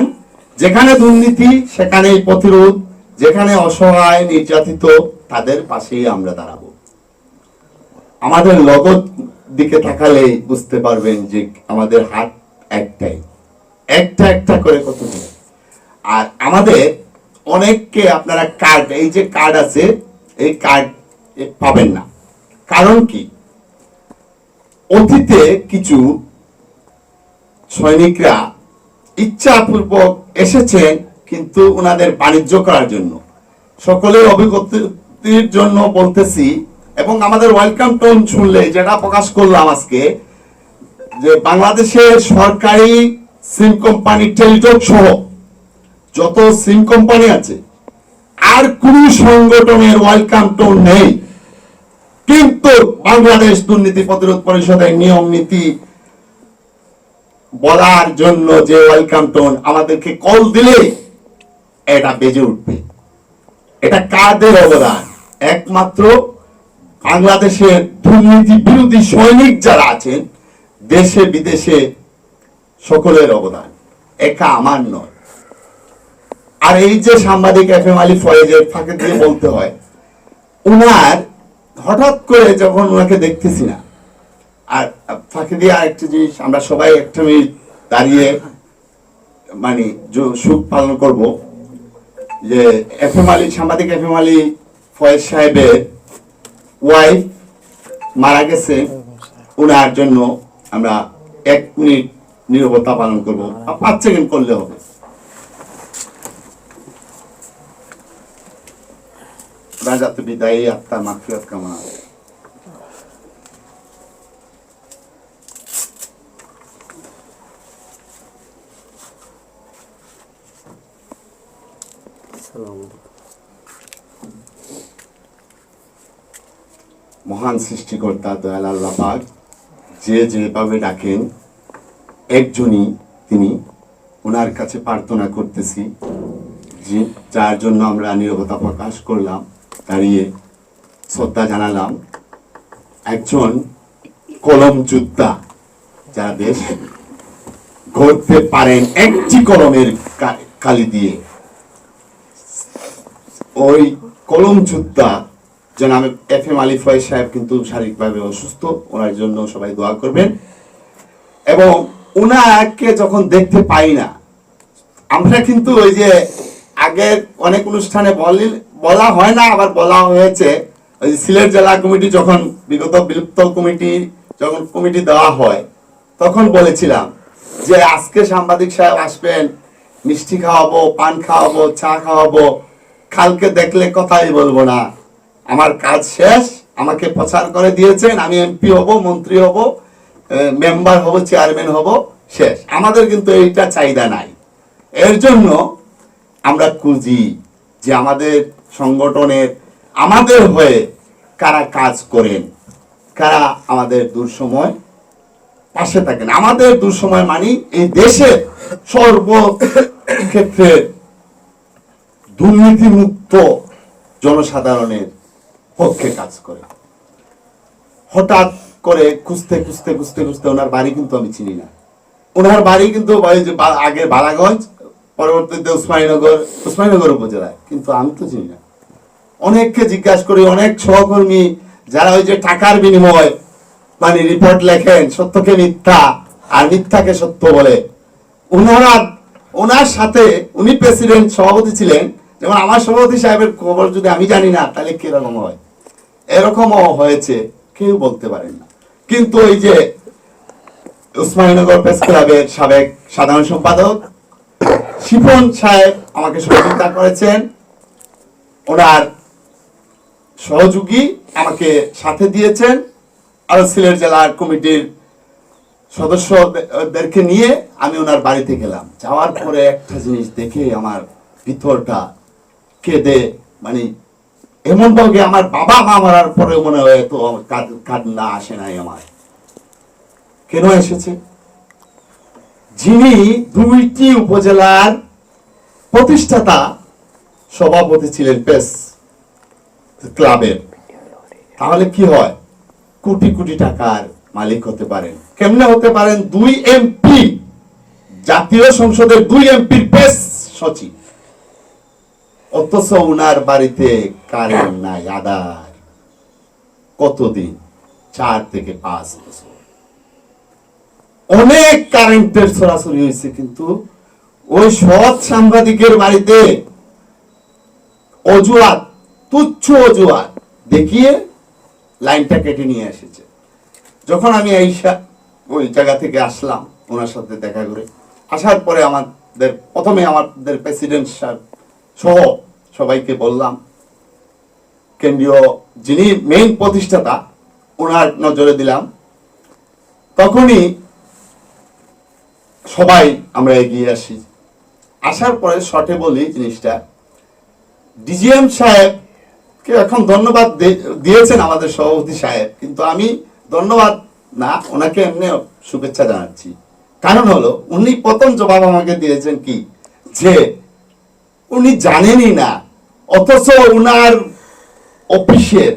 যেখানে দুর্নীতি সেখানেই প্রতিরোধ, যেখানে অসহায় নির্যাতিত তাদের পাশেই আমরা দাঁড়াবো। আমাদের লগত দিকে তাকালেই বুঝতে পারবেন যে আমাদের হাত একটাই, একটা করে কত। আর আমাদের অনেককে আপনারা কার্ড, এই যে কার্ড আছে, এই কার্ড পাবেন না। কারণ কি, অতীতে কিছু সৈনিকরা ইচ্ছাপূর্বক এসেছেন, কিন্তু ওনাদের বাণিজ্য করার জন্য। সকলের অভিজ্ঞতার জন্য বলতেছি, এবং আমাদের ওয়েলকাম টোন শুনলে যেটা প্রকাশ করলাম আজকে, যে বাংলাদেশের সরকারি সিম কোম্পানি টেলিটক সহ যত সিম কোম্পানি আছে, আর কোন সংগঠনের ওয়েলকাম টোন নেই। কিন্তু বাংলাদেশ দুর্নীতি প্রতিরোধ পরিষদের নিয়ম নীতি বলার জন্য যে ওয়েলকাম টোন, আমাদেরকে কল দিলে এটা বেজে উঠবে। এটা কাদের অবদান? একমাত্র বাংলাদেশের দুর্নীতি বিরোধী সৈনিক যারা আছেন দেশে বিদেশে, সকলের অবদান, একা আমার নয়। আর এই যে সাংবাদিক FM আলী ফয়েজের ফাঁকে দিয়ে বলতে হয়, উনার হঠাৎ করে যখন ওনাকে দেখতেছি না, আর ফাঁকে দিয়ে আরেকটা জিনিস, আমরা সবাই একটা মিনিট দাঁড়িয়ে মানে সুখ পালন করব, যে সাংবাদিক FM আলী ফয়েজ সাহেবের ওয়াইফ মারা গেছে। ওনার জন্য আমরা 1 মিনিট নীরবতা পালন করব, 5 সেকেন্ড করলে হবে। রাজাত বিদায়ী আত্মার মাগফিরাত কামনা। মহান সৃষ্টিকর্তা দয়াল আল্লাহ পাক যে যেভাবে ডাকেন একজনই তিনি, ওনার কাছে প্রার্থনা করতেছি যে যার জন্য আমরা নীরবতা প্রকাশ করলাম, দাঁড়িয়ে শ্রদ্ধা জানালাম। একজন কলম যোদ্ধা যারা দেশ গড়তে পারেন একটি কলমের কালি দিয়ে, ওই কলম যোদ্ধা জনাব FM আলী ফয়েজ সাহেব কিন্তু শারীরিকভাবে অসুস্থ, ওনার জন্য সবাই দোয়া করবেন। এবং ওনাকে যখন দেখতে পাই না, আমরা কিন্তু ওই যে আগের অনেক অনুষ্ঠানে বলা হয় না, আবার বলা হয়েছে, ওই সিলেট জেলা কমিটি যখন বিগত বিলুপ্ত কমিটি যখন কমিটি দেওয়া হয়, তখন বলেছিলাম যে আজকে সাংবাদিক সাহেব আসবেন, মিষ্টি খাওয়াবো, পান খাওয়াবো, চা খাওয়াবো, কালকে দেখলে কথাই বলবো না, আমার কাজ শেষ, আমাকে প্রচার করে দিয়েছেন, আমি MP হব, মন্ত্রী হব, মেম্বার হব, চেয়ারম্যান হব, শেষ। আমাদের কিন্তু এইটা চাহিদা নাই। এর জন্য আমরা খুঁজি যে আমাদের সংগঠনের আমাদের হয়ে কারা কাজ করেন, কারা আমাদের দুঃসময় পাশে থাকেন। আমাদের দুঃসময় মানে এই দেশের সর্বক্ষেত্রে দুর্নীতিমুক্ত জনসাধারণের পক্ষে কাজ করে। হঠাৎ করে খুঁজতে খুঁজতে খুঁজতে খুঁজতে ওনার বাড়ি কিন্তু আমি চিনি না। ওনার বাড়ি কিন্তু আগে বালাগঞ্জ, পরবর্তীতে উসমানীনগর উপজেলায়, কিন্তু আমি তো চিনি না। অনেককে জিজ্ঞাসা করি, অনেক সহকর্মী যারা ওই যে টাকার বিনিময় মানে রিপোর্ট লেখেন, সত্যকে মিথ্যা আর মিথ্যাকে সত্য বলে, ওনার সাথে উনি প্রেসিডেন্ট সভাপতি ছিলেন। যেমন আমার সভাপতি সাহেবের খবর যদি আমি জানি না, তাহলে কিরকম হয়? এরকমও হয়েছে, কেউ বলতে পারেন না। কিন্তু ওই যে উসমানীনগর প্রেস ক্লাবের সাবেক সাধারণ সম্পাদক শিপন সাহেব আমাকে সহযোগিতা করেছেন, ওনার সহযোগী আমাকে সাথে দিয়েছেন, আর সিলেট জেলার কমিটির সদস্যদেরকে নিয়ে আমি ওনার বাড়িতে গেলাম। যাওয়ার পরে একটা জিনিস দেখে আমার ভিতরটা কেঁদে, মানে এমন ভাবে আমার বাবা মা মারার পরে মনে হয় তো কান্না আসে নাই আমার। কেন এসেছে? যিনি 2টি উপজেলার প্রতিষ্ঠাতা সভাপতি ছিলেন প্রেস ক্লাবের, তাহলে কি হয়? কোটি কোটি টাকার মালিক হতে পারেন। কেমনে হতে পারেন? 2 MP, জাতীয় সংসদের 2 MPর প্রেস সচিব, অথচ উনার বাড়িতে কারেন্ট নাই আদার কতদিন? 4 থেকে 5 বছর। অনেক কারেন্টের সরাসরি হয়েছে, কিন্তু ওই সৎ সাংবাদিকের বাড়িতে অজুহাত, তুচ্ছ অজুহাত দেখিয়ে লাইনটা কেটে নিয়ে এসেছে। যখন আমি ওই জায়গা থেকে আসলাম, ওনার সাথে দেখা করে আসার পরে প্রথমে আমাদের প্রেসিডেন্ট সহ সবাইকে বললাম, কেন্দ্রীয় যিনি মেইন প্রতিষ্ঠাতা ওনার নজরে দিলাম। তখনই সবাই আমরা এগিয়ে আসি। আসার পরে শর্টে বলি জিনিসটা, DGM সাহেবকে এখন ধন্যবাদ দিয়েছেন আমাদের সভাপতি সাহেব, কিন্তু আমি ধন্যবাদ না, ওনাকে এমনি শুভেচ্ছা জানাচ্ছি। কারণ হলো উনি প্রথম জবাব আমাকে দিয়েছেন কি, যে উনি জানেনই না, অথচ উনার অফিসের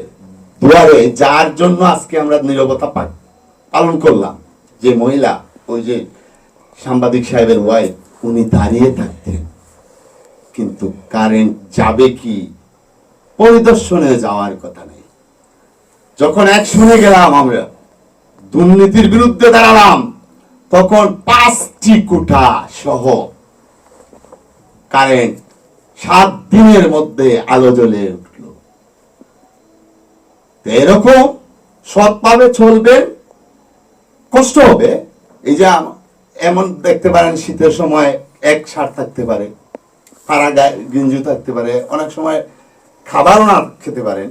দুয়ারে, যার জন্য আজকে আমরা নীরবতা পালন করলাম, যে মহিলা, ওই যে সাংবাদিক সাহেবের ওয়াইফ, উনি দাঁড়িয়ে থাকতেন, কিন্তু কারেন্ট যাবে কি পরিদর্শনে যাওয়ার কথা নেই। যখন অ্যাকশনে গেলাম, আমরা দুর্নীতির বিরুদ্ধে দাঁড়ালাম, তখন 5টি কোঠা সহ কারেন্ট 7 দিনের মধ্যে আলো জ্বলে উঠল। এরকম সৎভাবে চলবেন, কষ্ট হবে। এই যে এমন দেখতে পারেন শীতের সময় এক শার্ট থাকতে পারে, পাড়া গায়ে গেঞ্জি থাকতে পারে, অনেক সময় খাবারও না খেতে পারেন,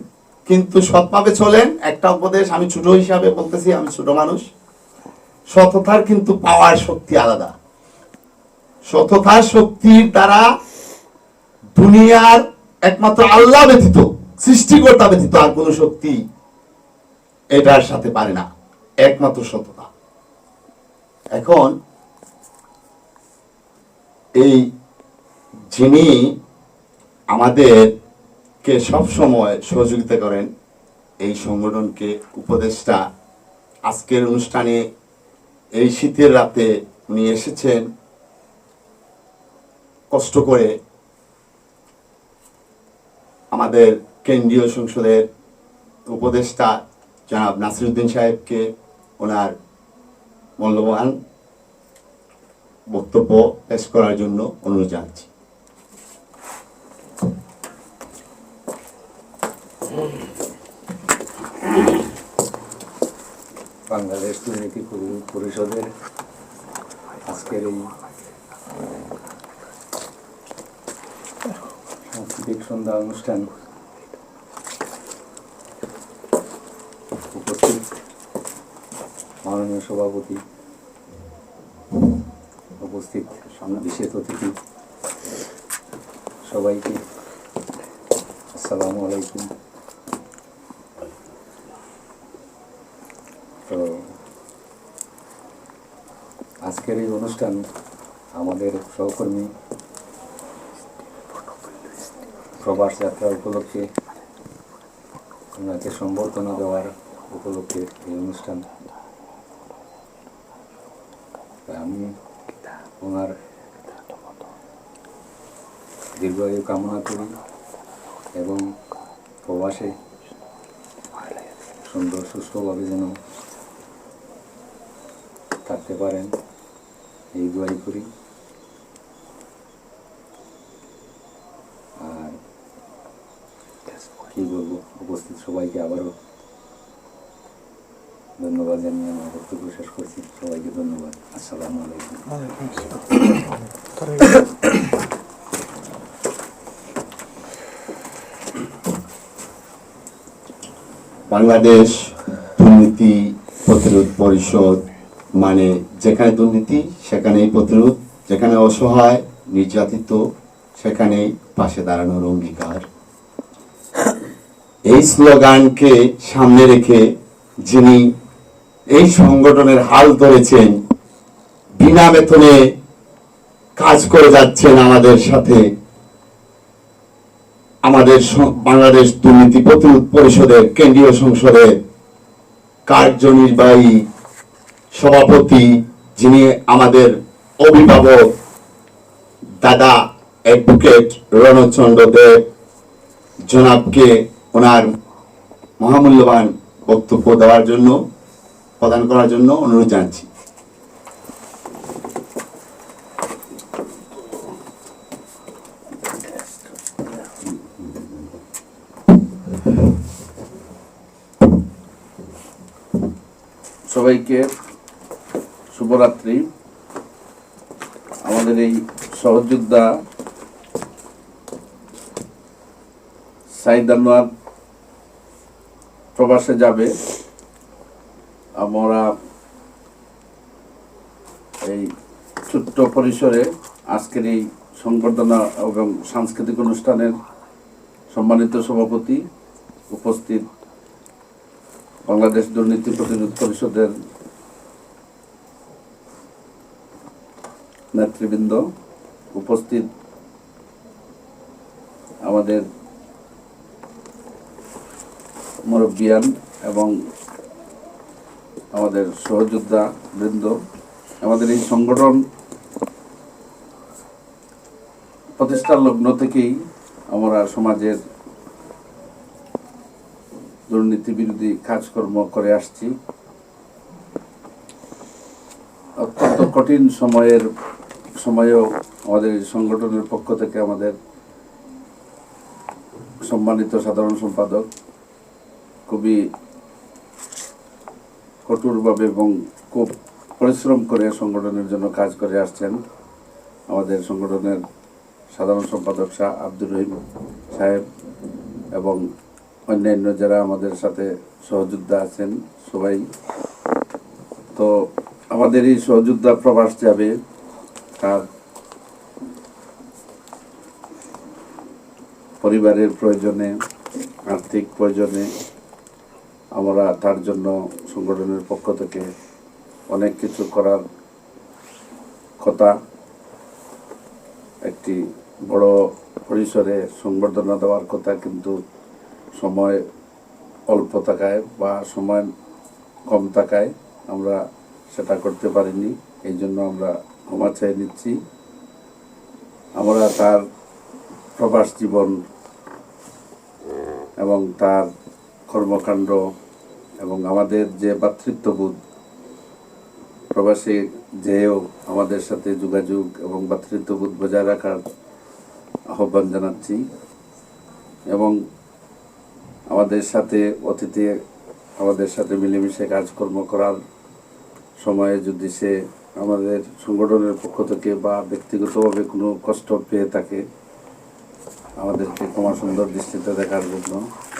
কিন্তু সৎভাবে চলেন। একটা উপদেশ আমি ছোট হিসাবে বলতেছি, আমি ছোট মানুষ। সততার কিন্তু পাওয়ার শক্তি আলাদা। সততার শক্তির দ্বারা দুনিয়ার একমাত্র আল্লাহ ব্যতীত, সৃষ্টিকর্তা ব্যতীত আর কোন শক্তি এটার সাথে পারে না, একমাত্র সততা। এখন এই যিনি আমাদেরকে সব সময় সহযোগিতা করেন, এই সংগঠনকে উপদেষ্টা, আজকের অনুষ্ঠানে এই শীতের রাতে উনি এসেছেন কষ্ট করে। আমাদের কেন্দ্রীয় সংসদের উপদেষ্টা জনাব নাসিরউদ্দিন সাহেবকে ওনার মূল্যবান বক্তব্য পেশ করার জন্য অনুরোধ জানাচ্ছি। বাংলাদেশ দুর্নীতি পরিষদের আজকের এই সাংস্কৃতিক সন্ধ্যা অনুষ্ঠান উপস্থিত মাননীয় সভাপতি, উপস্থিত বিশেষ অতিথি, সবাইকে আসসালামু আলাইকুম। তো আজকের এই অনুষ্ঠান আমাদের সহকর্মী প্রবাস যাত্রা উপলক্ষে, ওনাকে সম্বর্ধনা দেওয়ার উপলক্ষে এই অনুষ্ঠান। আমি ওনার দীর্ঘায়ু কামনা করি এবং প্রবাসে সুন্দর সুস্থভাবে যেন থাকতে পারেন এই দোয়াই করি। আর কি বলবো, উপস্থিত সবাইকে আবারও ধন্যবাদ জানিয়ে আমার বক্তব্য শেষ করছি। সবাইকে ধন্যবাদ। আসসালামু আলাইকুম। বাংলাদেশ দুর্নীতি প্রতিরোধ পরিষদ মানে যেখানে দুর্নীতি সেখানেই প্রতিরোধ, যেখানে অসহায় নির্যাতিত সেখানেই পাশে দাঁড়ানোর অঙ্গীকার। এই স্লোগানকে সামনে রেখে যিনি এই সংগঠনের হাল ধরেছেন, বিনা বেতনে কাজ করে যাচ্ছেন আমাদের সাথে, আমাদের বাংলাদেশ দুর্নীতি প্রতিরোধ পরিষদের কেন্দ্রীয় সংসদের কার্যনির্বাহী সভাপতি, যিনি আমাদের অভিভাবক দাদা অ্যাডভোকেট রণচন্দ্র দেব জনাবকে ওনার মহামূল্যবান বক্তব্য দেওয়ার জন্য, প্রদান করার জন্য অনুরোধ জানাচ্ছি। সবাইকে শুভরাত্রি। আমাদের এই সহযোদ্ধা সাইদ আনোয়ার প্রবাসে যাবে। আমরা এই ছোট্ট পরিসরে আজকের এই সংবর্ধনা এবং সাংস্কৃতিক অনুষ্ঠানের সম্মানিত সভাপতি, উপস্থিত বাংলাদেশ দুর্নীতি প্রতিরোধ পরিষদের নেতৃবৃন্দ, উপস্থিত আমাদের মুরব্বিয়ান এবং আমাদের সহযোদ্ধা বৃন্দ, আমাদের এই সংগঠন প্রতিষ্ঠার লগ্ন থেকেই আমরা সমাজের দুর্নীতি বিরোধী কাজকর্ম করে আসছি। অত্যন্ত কঠিন সময়েও আমাদের এই সংগঠনের পক্ষ থেকে আমাদের সম্মানিত সাধারণ সম্পাদক খুবই কঠোরভাবে এবং খুব পরিশ্রম করে সংগঠনের জন্য কাজ করে আসছেন। আমাদের সংগঠনের সাধারণ সম্পাদক শাহ আব্দুর রহিম সাহেব এবং অন্যান্য যারা আমাদের সাথে সহযোদ্ধা আছেন সবাই। তো আমাদের এই সহযোদ্ধা প্রবাস যাবে, তার পরিবারের প্রয়োজনে, আর্থিক প্রয়োজনে আমরা তার জন্য সংগঠনের পক্ষ থেকে অনেক কিছু করার কথা, একটি বড় পরিসরে সংবর্ধনা দেওয়ার কথা, কিন্তু সময় অল্প থাকায় বা সময় কম থাকায় আমরা সেটা করতে পারিনি। এই জন্য আমরা ক্ষমা চেয়ে নিচ্ছি। আমরা তার প্রবাস জীবন এবং তার কর্মকাণ্ড এবং আমাদের যে ভ্রাতৃত্ববোধ, প্রবাসে যেও আমাদের সাথে যোগাযোগ এবং ভ্রাতৃত্ববোধ বজায় রাখার আহ্বান জানাচ্ছি। এবং আমাদের সাথে অতীতে আমাদের সাথে মিলেমিশে কাজকর্ম করার সময়ে যদি সে আমাদের সংগঠনের পক্ষ থেকে বা ব্যক্তিগতভাবে কোনো কষ্ট পেয়ে থাকে, আমাদেরকে ক্ষমা সুন্দর দৃষ্টিতে দেখার জন্য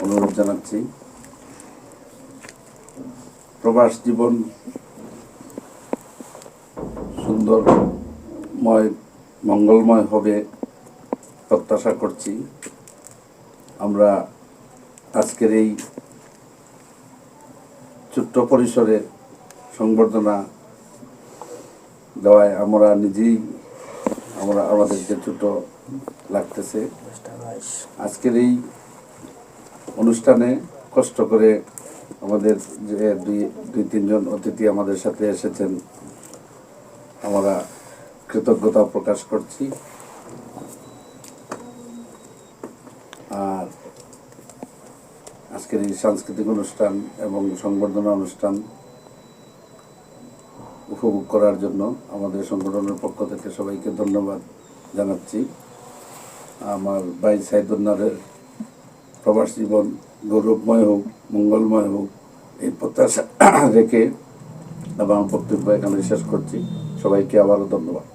অনুরোধ জানাচ্ছি। প্রবাস জীবন সুন্দরময়, মঙ্গলময় হবে প্রত্যাশা করছি। আমরা আজকের এই ছোট্ট পরিসরে সংবর্ধনা দেওয়ায় আমরা নিজেই আমাদেরকে ছোট লাগতেছে। আজকের এই অনুষ্ঠানে কষ্ট করে আমাদের যে দুই তিনজন অতিথি আমাদের সাথে এসেছেন, আমরা কৃতজ্ঞতা প্রকাশ করছি। আর আজকের এই সাংস্কৃতিক অনুষ্ঠান এবং সংবর্ধনা অনুষ্ঠান উপভোগ করার জন্য আমাদের সংগঠনের পক্ষ থেকে সবাইকে ধন্যবাদ জানাচ্ছি। আমার ভাই সাইদুন্নারের প্রবাস জীবন গৌরবময় হোক, মঙ্গলময় হোক, এই প্রত্যাশা রেখে আমার বক্তব্য এখানে শেষ করছি। সবাইকে আবারও ধন্যবাদ।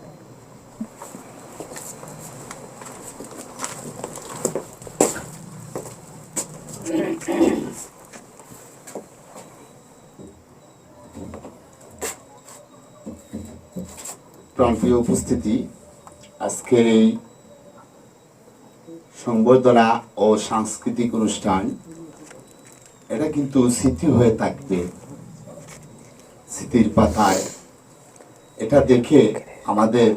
প্রাণপ্রিয় উপস্থিতি, আজকের এই সংবর্ধনা ও সাংস্কৃতিক অনুষ্ঠান এটা কিন্তু স্মৃতি হয়ে থাকবে স্মৃতির পাতায়। এটা দেখে আমাদের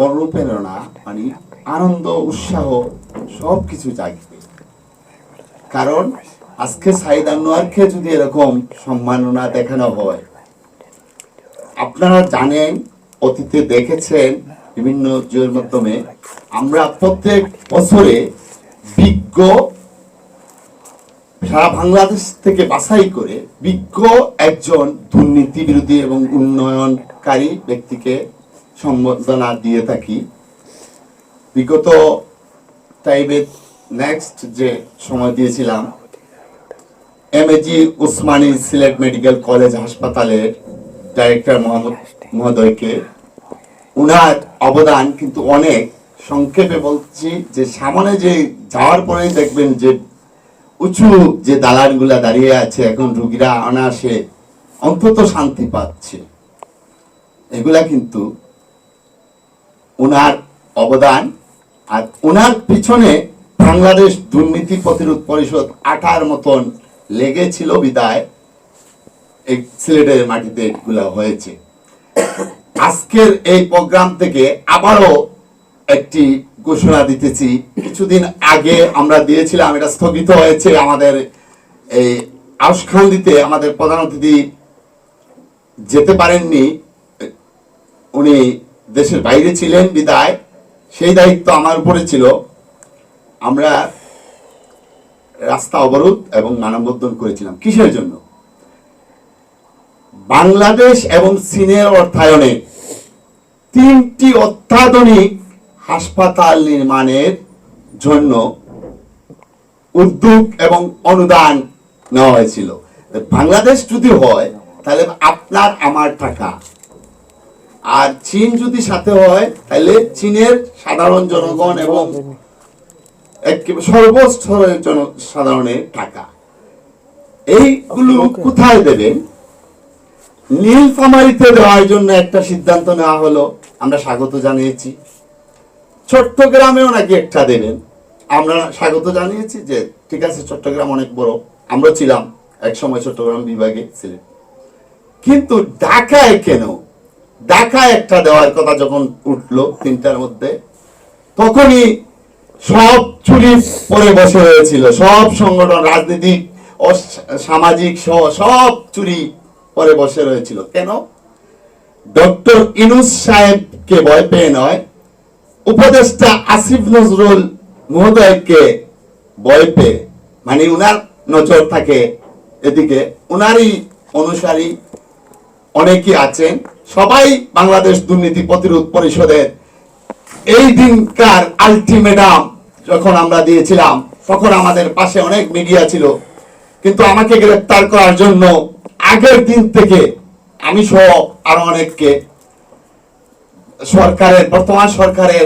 অনুপ্রেরণা মানে আনন্দ, উৎসাহ সব কিছু জাগবে। কারণ আজকে সাইদ আনোয়ারকে যদি এরকম সম্মাননা দেখানো হয়, আপনারা জানেন, অতীতে দেখেছেন বিভিন্ন জয়ের মাধ্যমে আমরা প্রত্যেক বছরে বিজ্ঞ সারা বাংলাদেশ থেকে বাছাই করে বিজ্ঞ একজন দুর্নীতি বিরোধী এবং উন্নয়নকারী ব্যক্তিকে সম্বর্ধনা দিয়ে থাকি। বিগত টাইমে নেক্সট যে সময় দিয়েছিলাম MAG Usmani Sylhet medical college হাসপাতালের ডাইরেক্টর মহোদয়কে। উনার অবদান কিন্তু অনেক। সংক্ষেপে বলছি যে সামনে যে যাওয়ার পরেই দেখবেন যে উঁচু যে দালানগুলা দাঁড়িয়ে আছে, এখন রুগীরা অনায়াসে অন্তত শান্তি পাচ্ছে। এগুলা কিন্তু উনার অবদান। আর উনার পিছনে বাংলাদেশ দুর্নীতি প্রতিরোধ পরিষদ আঠার মতন লেগেছিল বিদায় এই সিলেটের মাটিতে এগুলা হয়েছে। আজকের এই প্রোগ্রাম থেকে আবারও একটি ঘোষণা দিতেছি। কিছুদিন আগে আমরা দিয়েছিলাম, এটা স্থগিত হয়েছে। আমাদের এই আউসখান্দিতে আমাদের প্রধান অতিথি যেতে পারেননি, উনি দেশের বাইরে ছিলেন বিদায় সেই দায়িত্ব আমার উপরে ছিল। আমরা রাস্তা অবরোধ এবং মানববন্ধন করেছিলাম। কিসের জন্য? বাংলাদেশ এবং চীনের অর্থায়নে 3টি অত্যাধুনিক হাসপাতাল নির্মাণের জন্য উদ্যোগ এবং অনুদান নেওয়া হয়েছিল। বাংলাদেশ যদি হয় তাহলে আপনার আমার টাকা। আর চীন যদি সাথে হয় তাহলে চীনের সাধারণ জনগণ এবং সর্বস্তরের জনসাধারণের টাকা। এইগুলো কোথায় দেবেন? নীলফামারীতে দেওয়ার জন্য একটা সিদ্ধান্ত নেওয়া হলো, আমরা স্বাগত জানিয়েছি। চট্টগ্রামেও নাকি একটা দেবেন, আমরা স্বাগত জানিয়েছি যে ঠিক আছে, চট্টগ্রাম অনেক বড়, আমরা ছিলাম এক সময় চট্টগ্রাম বিভাগে ছিলেন। কিন্তু ঢাকায় কেন? ঢাকায় একটা দেওয়ার কথা যখন উঠলো 3টার মধ্যে, তখনই সব চুরি পরে বসে হয়েছিল, সব সংগঠন, রাজনীতিক ও সামাজিক সহ সব চুরি পরে বসে রয়েছিল। কেন? ডক্টর ইউনূস সাহেবকে ভয় পেয়ে নয়, উপদেষ্টা আসিফ নজরুল মহোদয়কে ভয় পেয়ে, মানে উনার নজর থাকে এদিকে, উনারই অনুসারী অনেকেই আছেন। সবাই বাংলাদেশ দুর্নীতি প্রতিরোধ পরিষদের এই দিনকার আলটিমেটাম যখন আমরা দিয়েছিলাম, তখন আমাদের পাশে অনেক মিডিয়া ছিল, কিন্তু আমাকে গ্রেফতার করার জন্য আগের দিন থেকে আমি সহ আরো অনেককে সরকারের, বর্তমান সরকারের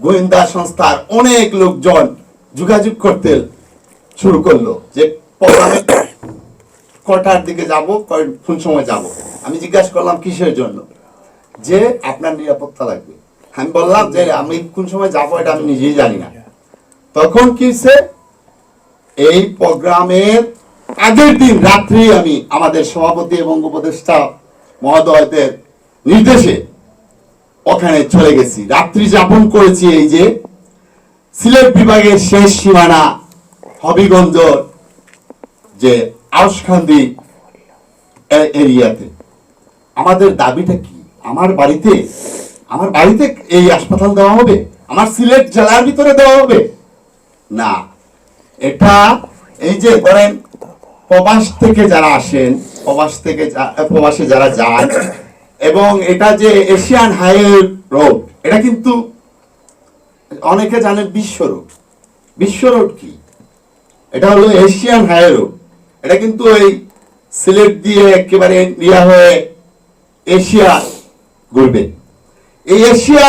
গোয়েন্দা সংস্থার অনেক লোকজন যোগাযোগ করতে শুরু করলো যে প্রোগ্রামে কটার দিকে যাব, কোন সময় যাব। আমি জিজ্ঞাসা করলাম কিসের জন্য? যে আপনার নিরাপত্তা লাগবে। আমি বললাম যে আমি কোন সময় যাব এটা আমি নিজেই জানি না। তখন কি হয়েছে, এই প্রোগ্রামের আগের দিন রাত্রি আমি আমাদের সভাপতি এবং উপদেষ্টা মহোদয়দের নির্দেশে ওখানে চলে গেছি, রাত্রি যাপন করেছি। এই যে সিলেট বিভাগের শেষ সীমানা হবিগঞ্জ যে আউশখান্দি এরিয়াতে। আমাদের দাবিটা কি? আমার বাড়িতে এই হাসপাতাল দেওয়া হবে? আমার সিলেট জেলার ভিতরে দেওয়া হবে না। এটা এই যে ধরেন প্রবাস থেকে যারা আসেন, প্রবাসে যারা যান, এবং এটা যে এশিয়ান হাইওয়ে রোড, এটা কিন্তু অনেকে জানেন বিশ্ব রোড। বিশ্ব রোড কি? এটা হলো এশিয়ান হাইওয়ে রোড। এটা কিন্তু ওই সিলেট দিয়ে একেবারে ইন্ডিয়া হয়ে এশিয়া ঘুরবে। এই এশিয়া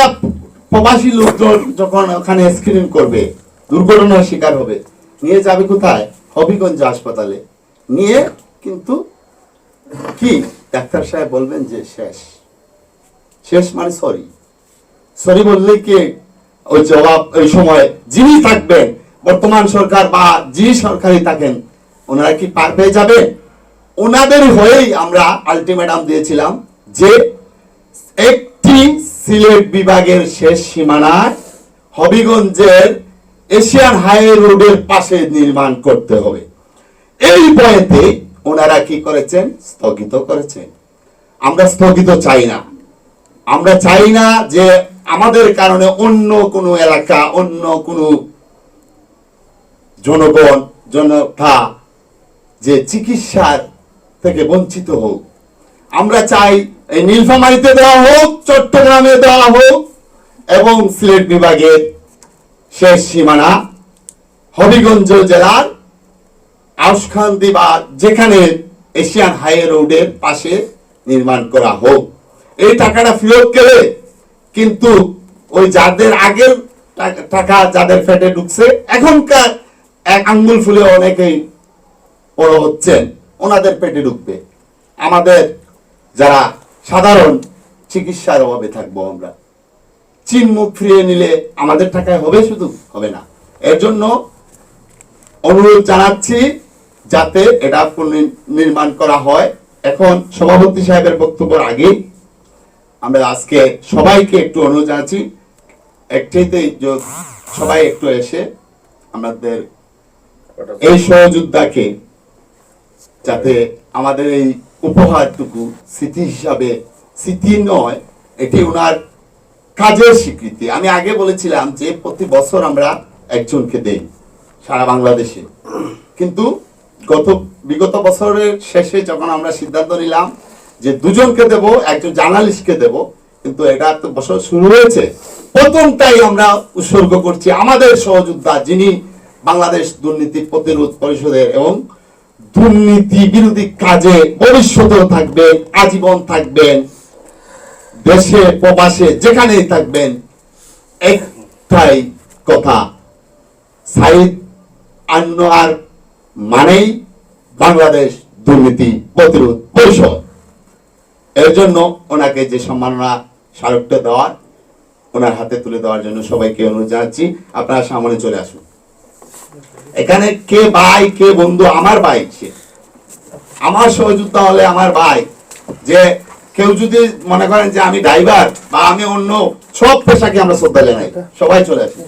প্রবাসী লোকজন যখন ওখানে স্ক্রিনিং করবে, দুর্ঘটনার শিকার হবে, নিয়ে যাবে কোথায়? হবিগঞ্জ হাসপাতালে। নিয়ে কিন্তু কি ডাক্তার সাহেব বলবেন যে শেষ মানে সরি বললে কি ওই জবাব ওই সময় যিনি থাকবেন, বর্তমান সরকার বা যিনি সরকারি থাকেন, ওনারা কি পার পেয়ে যাবে? ওনাদের হয়েই আমরা আলটিমেটাম দিয়েছিলাম যে একটি সিলেট বিভাগের শেষ সীমানায় হবিগঞ্জের এশিয়ান হাইওয়ে রোডের পাশে নির্মাণ করতে হবে। এই বয়েতে ওনারা কি করেছেন? স্থগিত করেছেন। আমরা স্থগিত চাই না। আমরা চাই না যে আমাদের কারণে অন্য কোনো এলাকা, অন্য কোনো জনগণ, জনতা যে চিকিৎসার থেকে বঞ্চিত হোক। আমরা চাই এই নীলফামারীতে দেওয়া হোক, চট্টগ্রামে দেওয়া হোক, এবং সিলেট বিভাগের শেষ সীমানা হবিগঞ্জ জেলার আউশখান্দি বা যেখানে এশিয়ান হাইওয়ে রোডের পাশে নির্মাণ করা হোক। এই টাকাটা ফেরত গেলে কিন্তু ওই যাদের আগের টাকা যাদের ফেটে ঢুকছে, এখনকার এক আঙ্গুল ফুলে অনেকেই বড় হচ্ছেন, ওনাদের পেটে ঢুকবে। আমাদের যারা সাধারণ চিকিৎসার অভাবে থাকবো আমরা। চীন মুখ ফিরিয়ে নিলে আমাদের টাকায় হবে? শুধু হবে না। এর জন্য অনুরোধ জানাচ্ছি যাতে এটা পুনর্নির্মাণ করা হয়। এখন সভাপতি সাহেবের বক্তব্যের আগে আমরা আজকে সবাইকে একটু অনুরোধ জানাচ্ছি, একটাইতেই সবাই একটু এসে আমাদের এই সহযোদ্ধাকে, যাতে আমাদের এই উপহারটুকু স্মৃতি হিসাবে, স্মৃতি নয়, এটি ওনার কাজের স্বীকৃতি। আমি আগে বলেছিলাম যে প্রতি বছর আমরা একজনকে দেই সারা বাংলাদেশে, কিন্তু বিগত বছরের শেষে যখন আমরা সিদ্ধান্ত নিলাম যে দুজনকে দেব, একজন জার্নালিস্টকে দেব, কিন্তু এটা তো বছর শুরু হয়েছে, প্রথমটাই আমরা উৎসর্গ করছি আমাদের সহযোদ্ধা, যিনি বাংলাদেশ দুর্নীতি প্রতিরোধ পরিষদের এবং দুর্নীতি বিরোধী কাজে ভবিষ্যতেও থাকবেন, আজীবন থাকবেন, দেশে প্রবাসে যেখানেই থাকবেন। একটাই কথা, সাইদ আনোয়ার মানেই বাংলাদেশ দুর্নীতি প্রতিরোধ পরিষদ। এর জন্য ওনাকে যে সম্মাননা স্মারকটা দেওয়ার, ওনার হাতে তুলে দেওয়ার জন্য সবাইকে অনুরোধ জানাচ্ছি, আপনারা সামনে চলে আসুন। এখানে কে ভাই কে বন্ধু, আমার ভাই সে, আমার সহযোগিতা হলে আমার ভাই। যে কেউ যদি মনে করেন যে আমি ড্রাইভার বা আমি অন্য সব পেশাকে আমরা শ্রদ্ধা জানাই, সবাই চলে আসুন।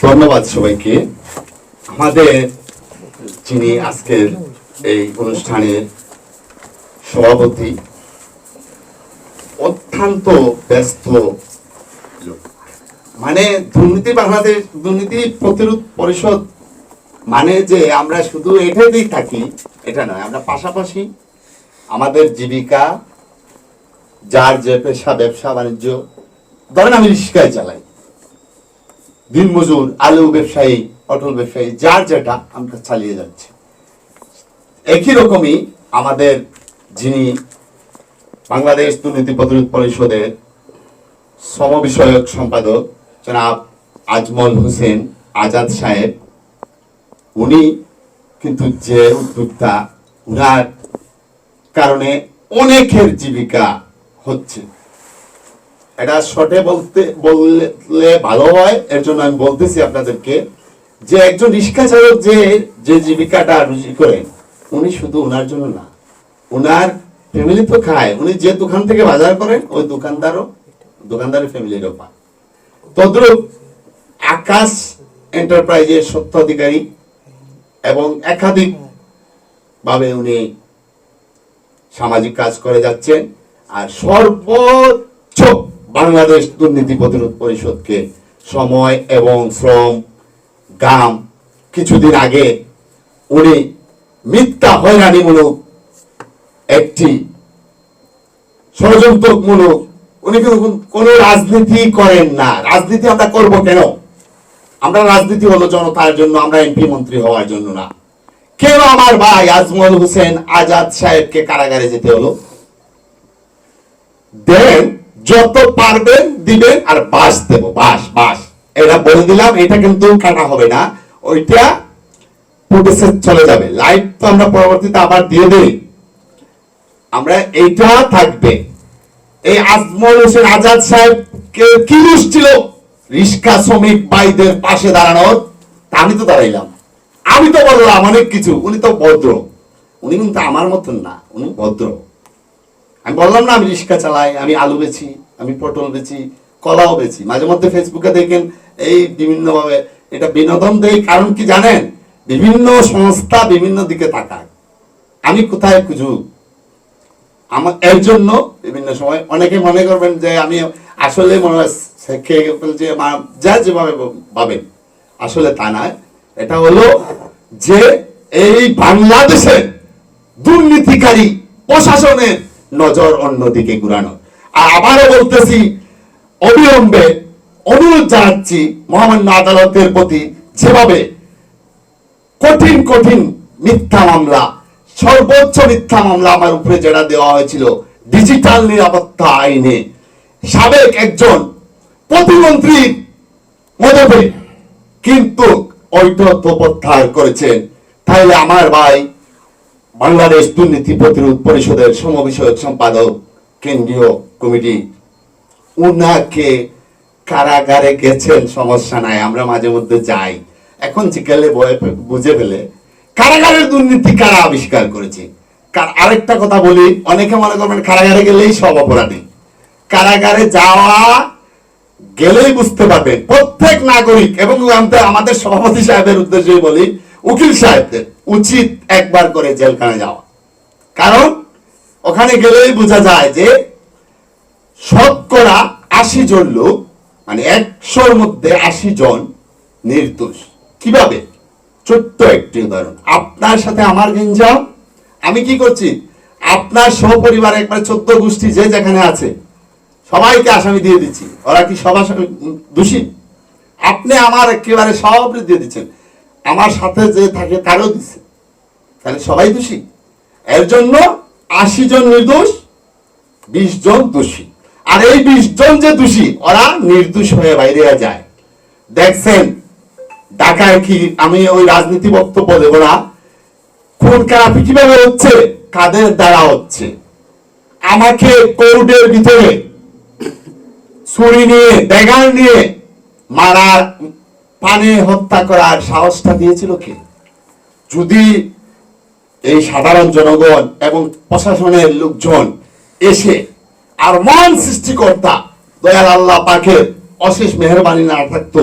ধন্যবাদ সবাইকে। আমাদের যিনি আজকের এই অনুষ্ঠানের সভাপতি, অত্যন্ত ব্যস্ত লোক। মানে দুর্নীতি বাংলাদেশ দুর্নীতি প্রতিরোধ পরিষদ মানে যে আমরা শুধু এটাতেই থাকি এটা নয়, আমরা পাশাপাশি আমাদের জীবিকা, যার যে পেশা, ব্যবসা বাণিজ্য, ধরেন আমি রিক্সায় চালাই, দিনমজুর, আলু ব্যবসায়ী, অটল ব্যবসায়ী, যার যেটা আমরা চালিয়ে যাচ্ছি। একই রকমই আমাদের যিনি বাংলাদেশ দুর্নীতি প্রতিরোধ পরিষদের শ্রম বিষয়ক সম্পাদক জনাব আজমল হোসেন আজাদ সাহেব, উনি কিন্তু যে উদ্যোক্তা, উনার কারণে অনেকের জীবিকা হচ্ছে। এটা শর্টে বললে ভালো হয়, এর জন্য আমি বলতেছি আপনাদেরকে যে একজন রিক্সা চালক যে জীবিকাটা রুজি করেন, উনি শুধু উনার জন্য না, উনার ফ্যামিলি তো খায়। উনি যে দোকান থেকে বাজার করেন ওই দোকানদারের ফ্যামিলিরও পায়। তদ্রুপ আকাশ এন্টারপ্রাইজের স্বত্বাধিকারী এবং একাধিক ভাবে উনি সামাজিক কাজ করে যাচ্ছেন। আর সর্বোচ্চ বাংলাদেশ দুর্নীতি প্রতিরোধ পরিষদকে সময় এবং শ্রম গাম কিছুদিন আগে উনি মিথ্যা হয়রানিমূলক একটি ষড়যন্ত্রমূলক, উনি কিন্তু কোন রাজনীতি করেন না। রাজনীতি আমরা করব কেন? আমরা রাজনীতি হলো জনতার জন্য, আমরা এমপি মন্ত্রী হওয়ার জন্য না। কেন আমার ভাই আজমল হোসেন আজাদ সাহেবকে কারাগারে যেতে হলো? দেন যত পারবেন দিবেন, আর বাস দেব, বাস এটা বলে দিলাম। এটা কিন্তু কাটা হবে না, ওইটা প্রোটেসে চলে যাবে। লাইভ তো আমরা পরবর্তীতে আবার দিয়ে দেই, আমরা এইটা থাকবে। এই আজমল হোসেন আজাদ সাহেব কি দোষ ছিল রিক্সা শ্রমিক ভাইদের পাশে দাঁড়ানোর? আমি তো দাঁড়াইলাম, আমি তো বললাম অনেক কিছু। উনি তো ভদ্র, উনি কিন্তু আমার মতন না, উনি ভদ্র। আমি বললাম না আমি রিক্সা চালাই, আমি আলু বেচি, আমি পটল বেচি, কলাও বেচি। মাঝে মধ্যে ফেসবুকে দেখেন এই বিভিন্ন ভাবে এটা বিনোদন দেয়। কারণ কি জানেন, বিভিন্ন সংস্থা বিভিন্ন দিকে তাকায়, আমি কোথায় খুঁজু। আমার এর জন্য বিভিন্ন সময় অনেকে মনে করবেন যে আমি আসলে মনে হয় খেয়ে ফেলছি, যা যেভাবে ভাবেন, আসলে তা নয়। এটা হলো যে এই বাংলাদেশের দুর্নীতিকারী প্রশাসনের নজর অন্যদিকে ঘুরানো। আর আবারও বলতেছি, অবিলম্বে অনুরোধ জানাচ্ছি মহামান্য আদালতের প্রতি, যেভাবে কঠিন কঠিন মিথ্যা মামলা, সর্বোচ্চ মিথ্যা মামলা আমার উপরে যেটা দেওয়া হয়েছিল ডিজিটাল নিরাপত্তা আইনে, সাবেক একজন প্রতিমন্ত্রীর মদতে কিন্তু ওইটা প্রত্যাহার করেছেন। তাইলে আমার ভাই বাংলাদেশ দুর্নীতি প্রতিরোধ পরিষদের সমবিষয়ক সম্পাদক কেন্দ্রীয় কমিটি, উনাকে কারাগারে গেছেন, সমস্যা নাই, আমরা মাঝে মধ্যে যাই। এখন জিজ্ঞাসা বুঝে ফেলে কারাগারের দুর্নীতি কারা আবিষ্কার করেছে। আরেকটা কথা বলি, অনেকে মনে করবেন কারাগারে গেলেই সব অপরাধী। কারাগারে যাওয়া গেলেই বুঝতে পারবেন প্রত্যেক নাগরিক, এবং আমাদের সভাপতি সাহেবের উদ্দেশ্যে বলি, উকিল সাহেবদের উচিত একবার করে জেলখানায় যাওয়া। কারণ ওখানে গেলেই বোঝা যায় যে শতকরা 80 জন লোক, মানে 100-র মধ্যে 80 জন নির্দোষ। কিভাবে? ছোট্ট একটি উদাহরণ, আপনার সাথে আমার গেঞ্জাম, আমি কি করছি, আপনার সহপরিবার একবার 14 গোষ্ঠী যে যেখানে আছে সবাইকে আসামি দিয়ে দিচ্ছি, ওরা কি সবার দোষী? আপনি আমার একেবারে সব দিয়ে দিচ্ছেন, আমার সাথে যে থাকে তারও দিচ্ছে, তাহলে সবাই দোষী? এর জন্য 80 জন নির্দোষ, 20 জন দোষী। আর এই 20 জন যে দোষী, ওরা নির্দোষ হয়ে বাইরে যায়। দেখছেন ঢাকায় কি, আমি ওই রাজনীতি বক্তব্য দেব না, খুন খারাপি কিভাবে হচ্ছে, কাদের দ্বারা হচ্ছে। আমাকে কোর্টের ভিতরে ছুরি নিয়ে, ড্যাগার নিয়ে মারার, পানে হত্যা করার সাহসটা দিয়েছিল কে? যদি এই সাধারণ জনগণ এবং প্রশাসনের লোকজন এসে আর মহান সৃষ্টিকর্তা দয়াল আল্লাহ পাকের অশেষ মেহেরবানি না থাকতো,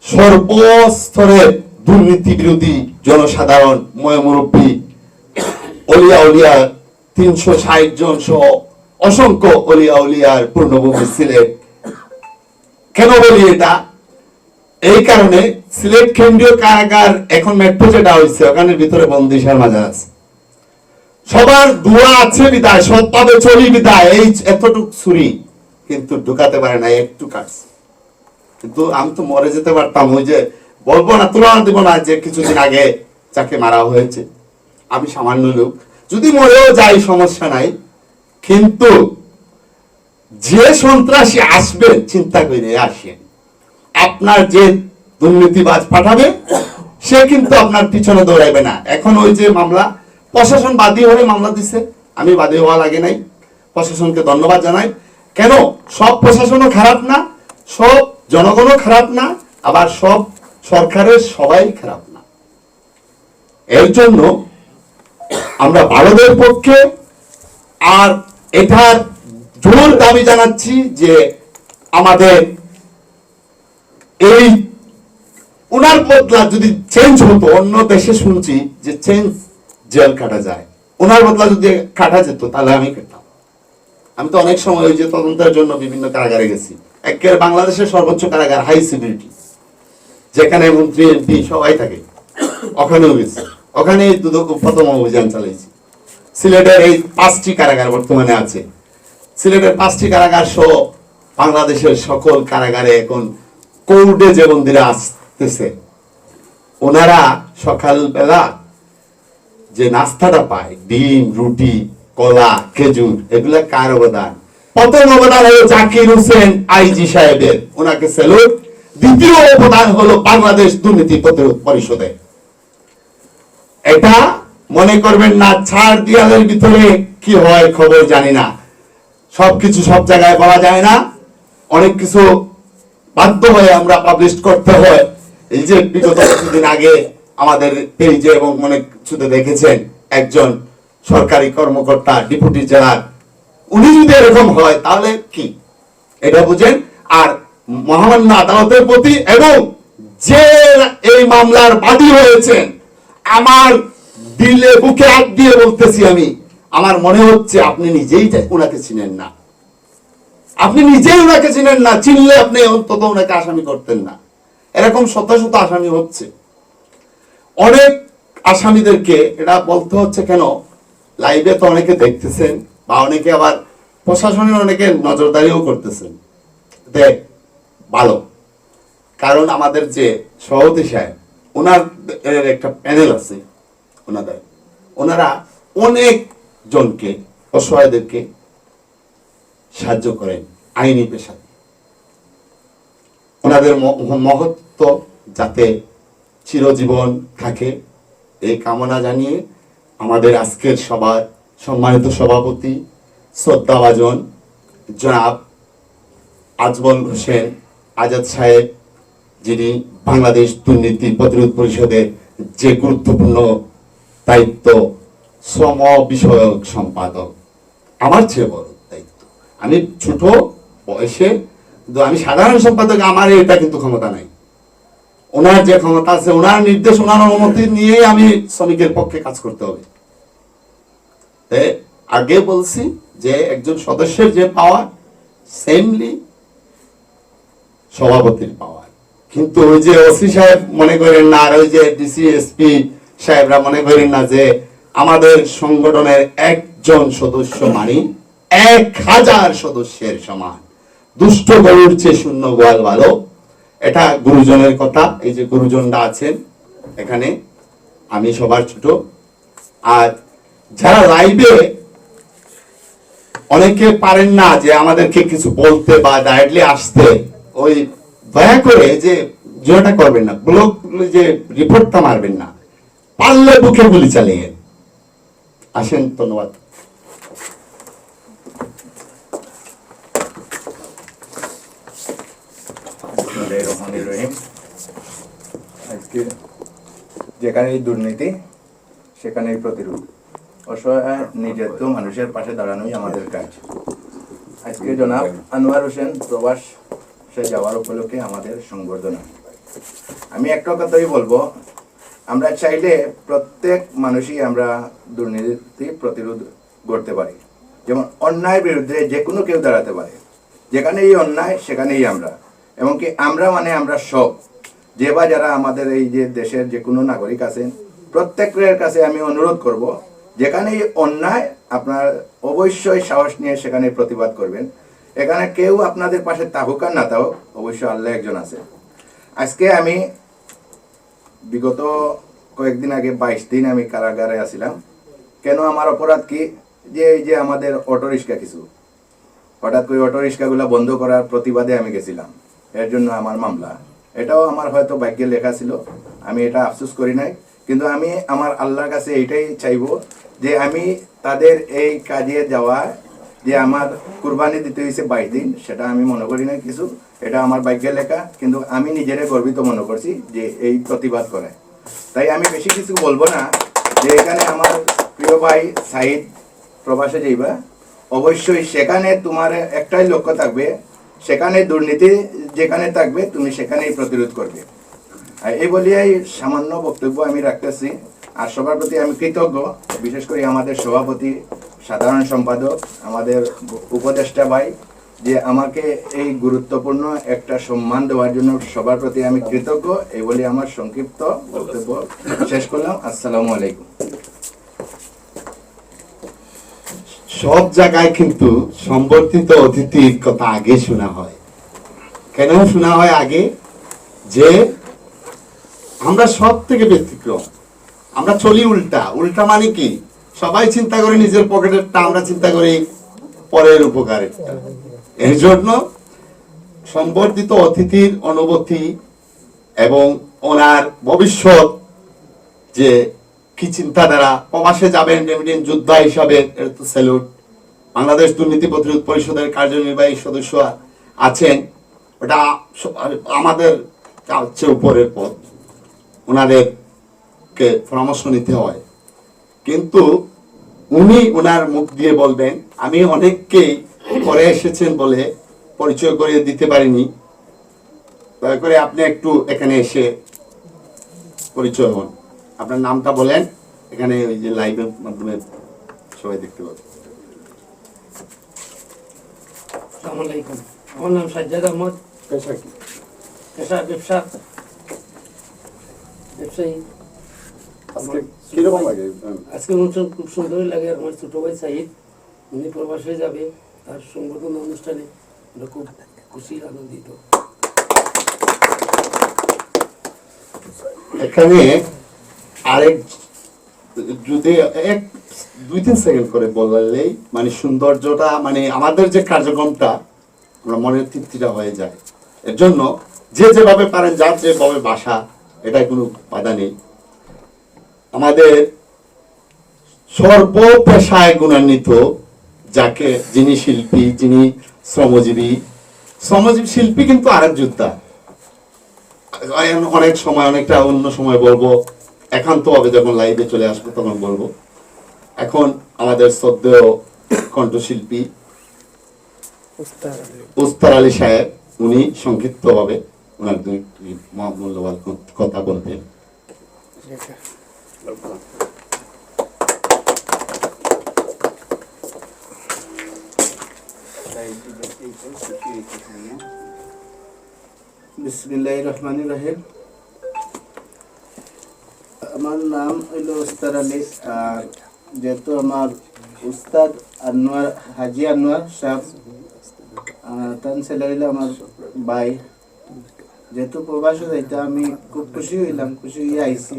সর্বস্তরের দুর্নীতি বিরোধী জনসাধারণ, মুরব্বী, অলিয়া উলিয়া 360 জন সহ অসংখ্য অলিয়া উলিয়ার পূর্ণভূমি সিলেট। কেন বলি এটা? এই কারণে সিলেট কেন্দ্রীয় কারাগার এখন মেট্রো যেটা হয়েছে, ওখানের ভিতরে বন্দিশার মাজার আছে, সবার দোয়া আছে বিদায়, সৎভাবে চলি বিদায়, এই এতটুক ছুরি কিন্তু ঢুকাতে পারে না, একটু কাটছে। কিন্তু আমি তো মরে যেতে পারতাম, ওই যে বলবো না, তুলনা দিব না যে কিছুদিন আগে যাকে মারা হয়েছে, আমি সামান্য লোক, যদি মরেও যাই সমস্যা নাই, কিন্তু যে সন্ত্রাসী আসবে চিন্তা করে আসেন, আপনার যে দুর্নীতিবাজ পাঠাবে সে কিন্তু আপনার পিছনে দৌড়াইবে না। এখন ওই যে মামলা, প্রশাসন বাদী হয়ে মামলা দিছে, আমি বাদী হওয়া লাগে নাই, প্রশাসনকে ধন্যবাদ জানাই। কেন? সব প্রশাসনও খারাপ না, সব জনগণও খারাপ না, আবার সব সরকারের সবাই খারাপ না। এর জন্য আমরা ভারতের পক্ষে, আর এটার জোর দাবি জানাচ্ছি যে আমাদের এই ওনার বদলা যদি চেঞ্জ হতো, অন্য দেশে শুনছি যে চেঞ্জ জেল কাটা যায়, ওনার বদলা যদি কাটা যেত তাহলে আমি কাটতাম। আমি তো অনেক সময় ওই যে তদন্তের জন্য বিভিন্ন কারাগারে গেছি, একেবারে বাংলাদেশের সর্বোচ্চ কারাগার, হাই সিকিউরিটি, যেখানে মন্ত্রী এমপি সবাই থাকে, ওখানেও গেছি, ওখানে প্রথম অভিযান চালাইছি। সিলেটের এই 5টি কারাগার বর্তমানে আছে, সিলেটের 5টি কারাগার সহ বাংলাদেশের সকল কারাগারে এখন কোর্টে যে বন্দীরা আসতেছে, ওনারা সকালবেলা যে নাস্তাটা পায়, ডিম, রুটি, কলা, খেজুর, এগুলা কার অবদান? প্রথম অবদান হলো জাকির হোসেন আইজি সাহেবের, ওনাকে স্যালুট। দ্বিতীয় অবদান হলো বাংলাদেশ দুর্নীতি প্রতিরোধ পরিষদে। এটা মনে করবেন না ছাড় দেয়ালের ভিতরে কি হয় খবর জানি না, সবকিছু সব জায়গায় পাওয়া যায় না, অনেক কিছু বাধ্য হয়ে আমরা পাবলিশ করতে হয়। এই যে বিগত কিছুদিন আগে আমাদের পেজে এবং অনেক কিছুতে দেখেছেন, একজন সরকারি কর্মকর্তা, ডেপুটি জেলার, উনি যদি এরকম হয় তাহলে কি, এটা বুঝেন। আর মহামান্য আদালতের প্রতি এবং যে এই মামলার বাদী হয়েছেন, আমার দিলে বুকে হাত দিয়ে বলতেছি আমি, আমার মনে হচ্ছে আপনি নিজেই ওনাকে চিনেন না, আপনি নিজেই ওনাকে চিনেন না, চিনলে আপনি অন্তত ওনাকে আসামি করতেন না। এরকম শত শত আসামি হচ্ছে, অনেক আসামিদেরকে এটা বলতে হচ্ছে কেন, লাইভে তো অনেকে দেখতেছেন, বা অনেকে আবার প্রশাসনের অনেকে নজরদারিও করতেছেন, দেখ ভালো। কারণ আমাদের যে সভাপতি সাহেব, ওনার একটা প্যানেল আছে, ওনারা অনেক জনকে, অসহায়দেরকে সাহায্য করেন আইনি পেশা। ওনাদের মহত্ব যাতে চিরজীবন থাকে এই কামনা জানিয়ে আমাদের আজকের সভার সম্মানিত সভাপতি শ্রদ্ধাভাজন জনাব আজমল হোসেন আজাদ সাহেব, যিনি বাংলাদেশ দুর্নীতি প্রতিরোধ পরিষদের যে গুরুত্বপূর্ণ দায়িত্ব, শ্রম বিষয়ক সম্পাদক, আমার চেয়ে বড় দায়িত্ব। আমি ছোট বয়সে, কিন্তু আমি সাধারণ সম্পাদক, আমার এটা কিন্তু ক্ষমতা নাই। ওনার যে ক্ষমতা আছে, ওনার নির্দেশ, ওনার অনুমতি নিয়েই আমি শ্রমিকের পক্ষে কাজ করতে হবে। আগে বলছি যে একজন সদস্যের যে পাওয়ার, সেমলি সভাপতির পাওয়ার। কিন্তু ওই যে ওসি সাহেব মনে করেন না, আর ওই যে ডিসি এসপি সাহেবরা মনে করেন না যে আমাদের সংগঠনের একজন সদস্য মানে 1000 সদস্যের সমান। দুষ্ট গরুর চেয়ে শূন্য গোয়াল ভালো, এটা গুরুজনের কথা। এই যে গুরুজনরা আছেন এখানে, আমি সবার ছোট। আর যারা লাইভে অনেকে পারেন না যে আমাদেরকে কিছু বলতে বা ডাইরেক্টলি আসতে, ওই দয়া করে যে যেটা করবেন না, ব্লগ যে রিপোর্টটা মারবেন না, পারলে বুকে গুলি চালিয়ে আসেন। ধন্যবাদ। রহিম, আজকে যেখানেই দুর্নীতি সেখানেই প্রতিরোধ, অসহায় নির্যাতিত মানুষের পাশে দাঁড়ানোই আমাদের কাজ। আজকে জনাব আনোয়ার হোসেন প্রবাস সে যাওয়ার উপলক্ষে আমাদের সংবর্ধনা। আমি একটা কথাই বলবো, আমরা চাইলে প্রত্যেক মানুষই আমরা দুর্নীতি প্রতিরোধ করতে পারি। যেমন অন্যায়ের বিরুদ্ধে যে কোনো কেউ দাঁড়াতে পারে, যেখানেই অন্যায় সেখানেই আমরা, এমনকি আমরা মানে আমরা সব যে বা যারা আমাদের এই যে দেশের যে কোনো নাগরিক আছেন, প্রত্যেকের কাছে আমি অনুরোধ করব, যেখানেই অন্যায় আপনার অবশ্যই সাহস নিয়ে সেখানে প্রতিবাদ করবেন। এখানে কেউ আপনাদের পাশে থাকুক আর না থাকুক, অবশ্যই আল্লাহ একজন আছে। আজকে আমি বিগত কয়েকদিন আগে 22 দিন আমি কারাগারে আছিলাম। কেন? আমার অপরাধ কি? যে এই যে আমাদের অটোরিক্সা কিছু হঠাৎ করে অটোরিক্সাগুলো বন্ধ করার প্রতিবাদে আমি গেছিলাম, এর জন্য আমার মামলা। এটাও আমার হয়তো ভাগ্যে লেখা ছিল, আমি এটা আফসোস করি নাই। কিন্তু আমি আমার আল্লাহর কাছে এইটাই চাইবো যে আমি তাদের এই কাজে যাওয়া, যে আমার কুরবানি দিতে হয়েছে 22 দিন, সেটা আমি মনে করি না কিছু, এটা আমার ভাগ্যে লেখা। কিন্তু আমি নিজেরে গর্বিত মনে করছি যে এই প্রতিবাদ করে। তাই আমি বেশি কিছু বলবো না। যে এখানে আমার প্রিয় ভাই সাইদ প্রবাসে যাইবা, অবশ্যই সেখানে তোমার একটাই লক্ষ্য থাকবে, সেখানে দুর্নীতি যেখানে থাকবে তুমি সেখানেই প্রতিরোধ করবে। এই বলিয়াই সামান্য বক্তব্য আমি রাখতেছি। আর সবার প্রতি আমি কৃতজ্ঞ, বিশেষ করে আমাদের সভাপতি, সাধারণ সম্পাদক, আমাদের উপদেষ্টা ভাই, যে আমাকে এই গুরুত্বপূর্ণ একটা সম্মান দেওয়ার জন্য সবার প্রতি আমি কৃতজ্ঞ। এই বলে আমার সংক্ষিপ্ত বক্তব্য শেষ করলাম। আসসালামু আলাইকুম। সব জায়গায় কিন্তু সম্বর্ধিত অতিথির কথা আগে শোনা হয়। কেন শোনা হয় আগে? যে আমরা সব থেকে ব্যতিক্রম, আমরা চলি উল্টা। উল্টা মানে কি? সবাই চিন্তা করে নিজের পকেটেরটা, আমরা চিন্তা করি পরের উপকারেরটা। এর জন্য সম্বর্ধিত অতিথির অনুভূতি এবং ওনার ভবিষ্যৎ যে কি চিন্তাধারা, প্রবাসে যাবেন রেমিটেন্স যোদ্ধা হিসাবে, এর তো স্যালুট। বাংলাদেশ দুর্নীতি প্রতিরোধ পরিষদের কার্যনির্বাহী সদস্য আছেন, ওটা আমাদের চেয়ে উপরের পদ, ওনাদেরকে পরামর্শ নিতে হয়। কিন্তু উনি ওনার মুখ দিয়ে বলবেন। আমি অনেককেই পরে এসেছেন বলে পরিচয় করিয়ে দিতে পারিনি, দয়া করে আপনি একটু এখানে এসে পরিচয় হন। আপনার নামটা বলেন, এখানে ওই যে লাইভের মাধ্যমে সবাই দেখতে পাবে। আসসালামু আলাইকুম। আমার নাম সাজ্জাদ আহমদ। পেশা কি? পেশা ব্যবসায়ী। আজকে কিরকম লাগে? আজকে অনুষ্ঠান খুব সুন্দরই লাগে। আমার ছোট ভাই সাহিদ, উনি প্রবাসে যাবে, তার সংবর্ধনা অনুষ্ঠানে আমরা খুব খুশি আনন্দিত। এখানে আরেক যদি 1-2-3 সেকেন্ড করে বললেই মানে সৌন্দর্যটা, মানে আমাদের যে কার্যক্রমটা, আমরা মনের তৃপ্তিটা হয়ে যায়। এর জন্য যে যেভাবে পারেন, যার যেভাবে বাসা, এটা কোনো বাধা নেই। আমাদের সর্বপেশায় গুণান্বিত, যিনি শিল্পী, যিনি শ্রমজীবী, শ্রমজীবী শিল্পী কিন্তু আরেক যোদ্ধা। অনেক সময় অনেকটা অন্য সময় বলবো, একান্ত হবে যখন লাইভে চলে আসবো তখন বলবো। এখন আমাদের শ্রদ্ধেয় কণ্ঠশিল্পী উস্তার আলী সাহেব, উনি সংক্ষিপ্ত ভাবে ওনার দুই মূল্যবান কথা বলবেন। বিসমিল্লাহির রহমানির রহিম। আমার নাম হইল উস্তাদ আলী, আর যেহেতু আমার উস্তাদ আনোয়ার হাজি আনোয়ার সাহেব, তার ছেলে হইল আমার ভাই। যেহেতু প্রবাসে যাইতে আমি খুব খুশি হইলাম, খুশি হয়ে আইসি।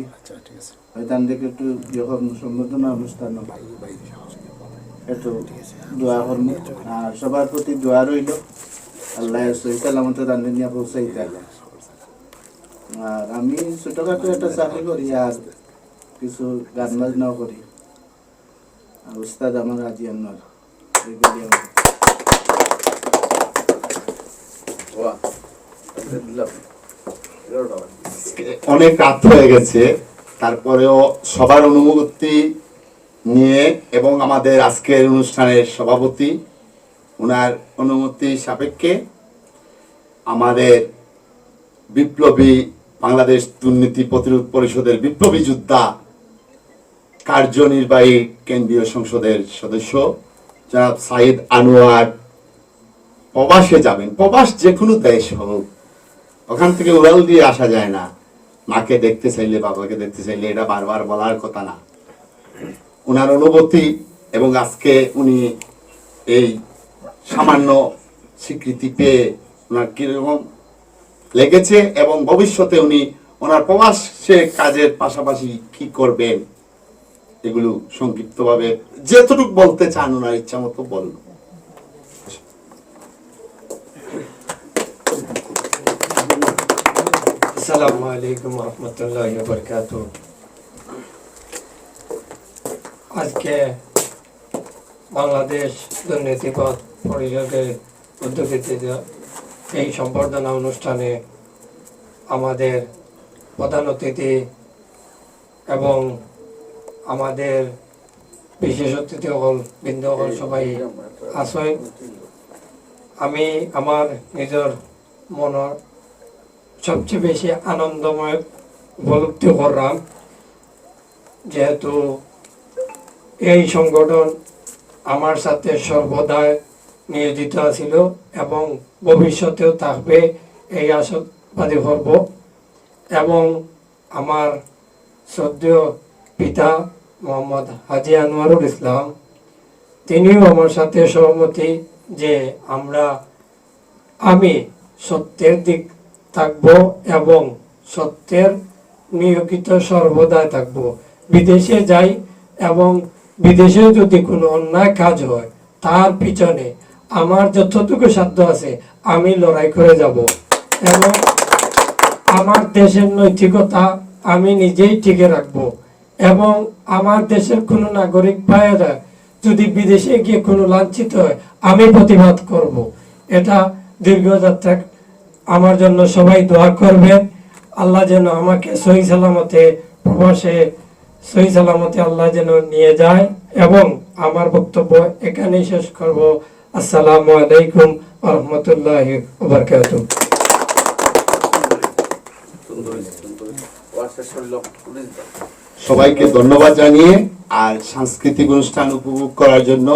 হয়তো আমাদেরকে একটু যখন সম্বোধনা অনুষ্ঠান একটু দোয়া করবো, আর সবার প্রতি দোয়া রইল আল্লাহ সহি সালামতে রান্ধে নিয়ে পৌঁছাইতে। আর আমি ছোটখাটো একটা চাকরি করি আর কিছু গান বাজনাও করি। আর উস্তাদ আমার হাজি আনোয়ার, এগুলি আমার। অনেক রাত হয়ে গেছে, তারপরেও সবার অনুমতি নিয়ে এবং আমাদের আজকের অনুষ্ঠানের সভাপতি ওনার অনুমতি সাপেক্ষে আমাদের বিপ্লবী বাংলাদেশ দুর্নীতি প্রতিরোধ পরিষদের বিপ্লবী যোদ্ধা, কার্যনির্বাহী কেন্দ্রীয় সংসদের সদস্য জনাব সাইদ আনোয়ার প্রবাসে যাবেন। প্রবাস যে কোনো দেশ হোক, ওখান থেকে উড়াল দিয়ে আসা যায় না। মাকে দেখতে চাইলে, বাবাকে দেখতে চাইলে, এটা বারবার বলার কথা না। ওনার অনুভূতি এবং আজকে উনি এই সামান্য স্বীকৃতি পেয়ে ওনার কিরকম লেগেছে এবং ভবিষ্যতে উনি ওনার প্রবাসে কাজের পাশাপাশি কি করবেন, এগুলো সংক্ষিপ্তভাবে যেতটুকু বলতে চান ওনার ইচ্ছা মতো বলুন। আসসালামু আলাইকুম রহমতুল্লাহি ওয়া বারাকাতুহু। আজকে বাংলাদেশ দুর্নীতি পরিষদের উদ্যোগীতে এই সম্বর্ধনা অনুষ্ঠানে আমাদের প্রধান অতিথি এবং আমাদের বিশেষ অতিথি হল বৃন্দগণ সবাই আসেন। আমি আমার নিজের মনের সবচেয়ে বেশি আনন্দময় উপলব্ধি করলাম, যেহেতু এই সংগঠন আমার সাথে সর্বদাই নিয়োজিত ছিল এবং ভবিষ্যতেও থাকবে, এই আশাবাদী করব। এবং আমার শ্রদ্ধেয় পিতা মোহাম্মদ হাজি আনোয়ারুল ইসলাম, তিনিও আমার সাথে সহমতি যে আমি সত্যের দিক থাকব এবং সত্যের নিয়োজিত সর্বদাই থাকব। বিদেশে যাই এবং বিদেশে যদি কোনো অন্যায় কাজ হয় তার পিছনে আমার যতটুকু সাধ্য আছে আমি লড়াই করে যাব এবং আমার দেশের নৈতিকতা আমি নিজেই টিকে রাখব। এবং আমার দেশের কোনো নাগরিক ভাইয়েরা যদি বিদেশে গিয়ে কোনো লাঞ্ছিত হয় আমি প্রতিবাদ করব। এটা দীর্ঘযাত্রা, আমার জন্য সবাই দোয়া করবেন। আল্লাহ যেন আমাকে সহি সালামতে প্রবাসে সহি সালামতে আল্লাহ যেন নিয়ে যায়। এবং আমার বক্তব্য এখানেই শেষ করব। আসসালামু আলাইকুম ওয়া রাহমাতুল্লাহি ওয়া বারাকাতুহু। সবাইকে ধন্যবাদ জানিয়ে আর সাংস্কৃতিক অনুষ্ঠান উপভোগ করার জন্য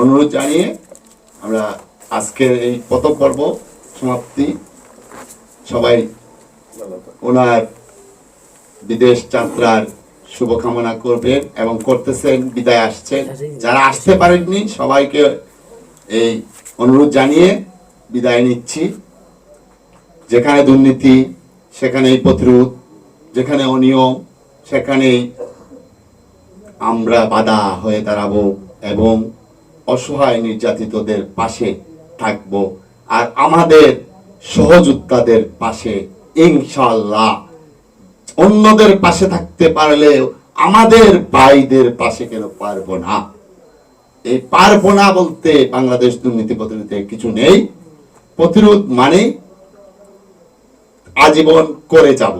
অনুরোধ জানিয়ে আমরা আজকের এই প্রথম পর্ব সমাপ্তি। সবাই ওনার বিদেশ যাত্রার শুভকামনা করবেন এবং করতেছেন, বিদায় আসছেন। যারা আসতে পারেননি সবাইকে এই অনুরোধ জানিয়ে বিদায় নিচ্ছি। যেখানে দুর্নীতি সেখানেই প্রতিরোধ, যেখানে অনিয়ম সেখানেই আমরা বাধা হয়ে দাঁড়াবো এবং অসহায় নির্যাতিতদের পাশে থাকব। আর আমাদের সহযোদ্ধাদের পাশে ইনশাআল্লাহ, অন্যদের পাশে থাকতে পারলেও আমাদের ভাইদের পাশে কেন পারবো না? এই পারবো না বলতে বাংলাদেশ দুর্নীতি প্রতিরোধে কিছু নেই। প্রতিরোধ মানে আজীবন করে যাব,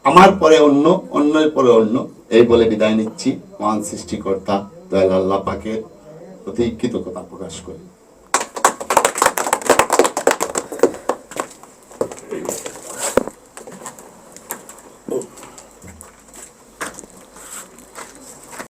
আমার পরে অন্য, অন্যের পরে অন্য, এই বলে বিদায় নিচ্ছি। মহান সৃষ্টিকর্তা দয়াল আল্লাহ পাকের প্রতি কৃতজ্ঞতা প্রকাশ করি।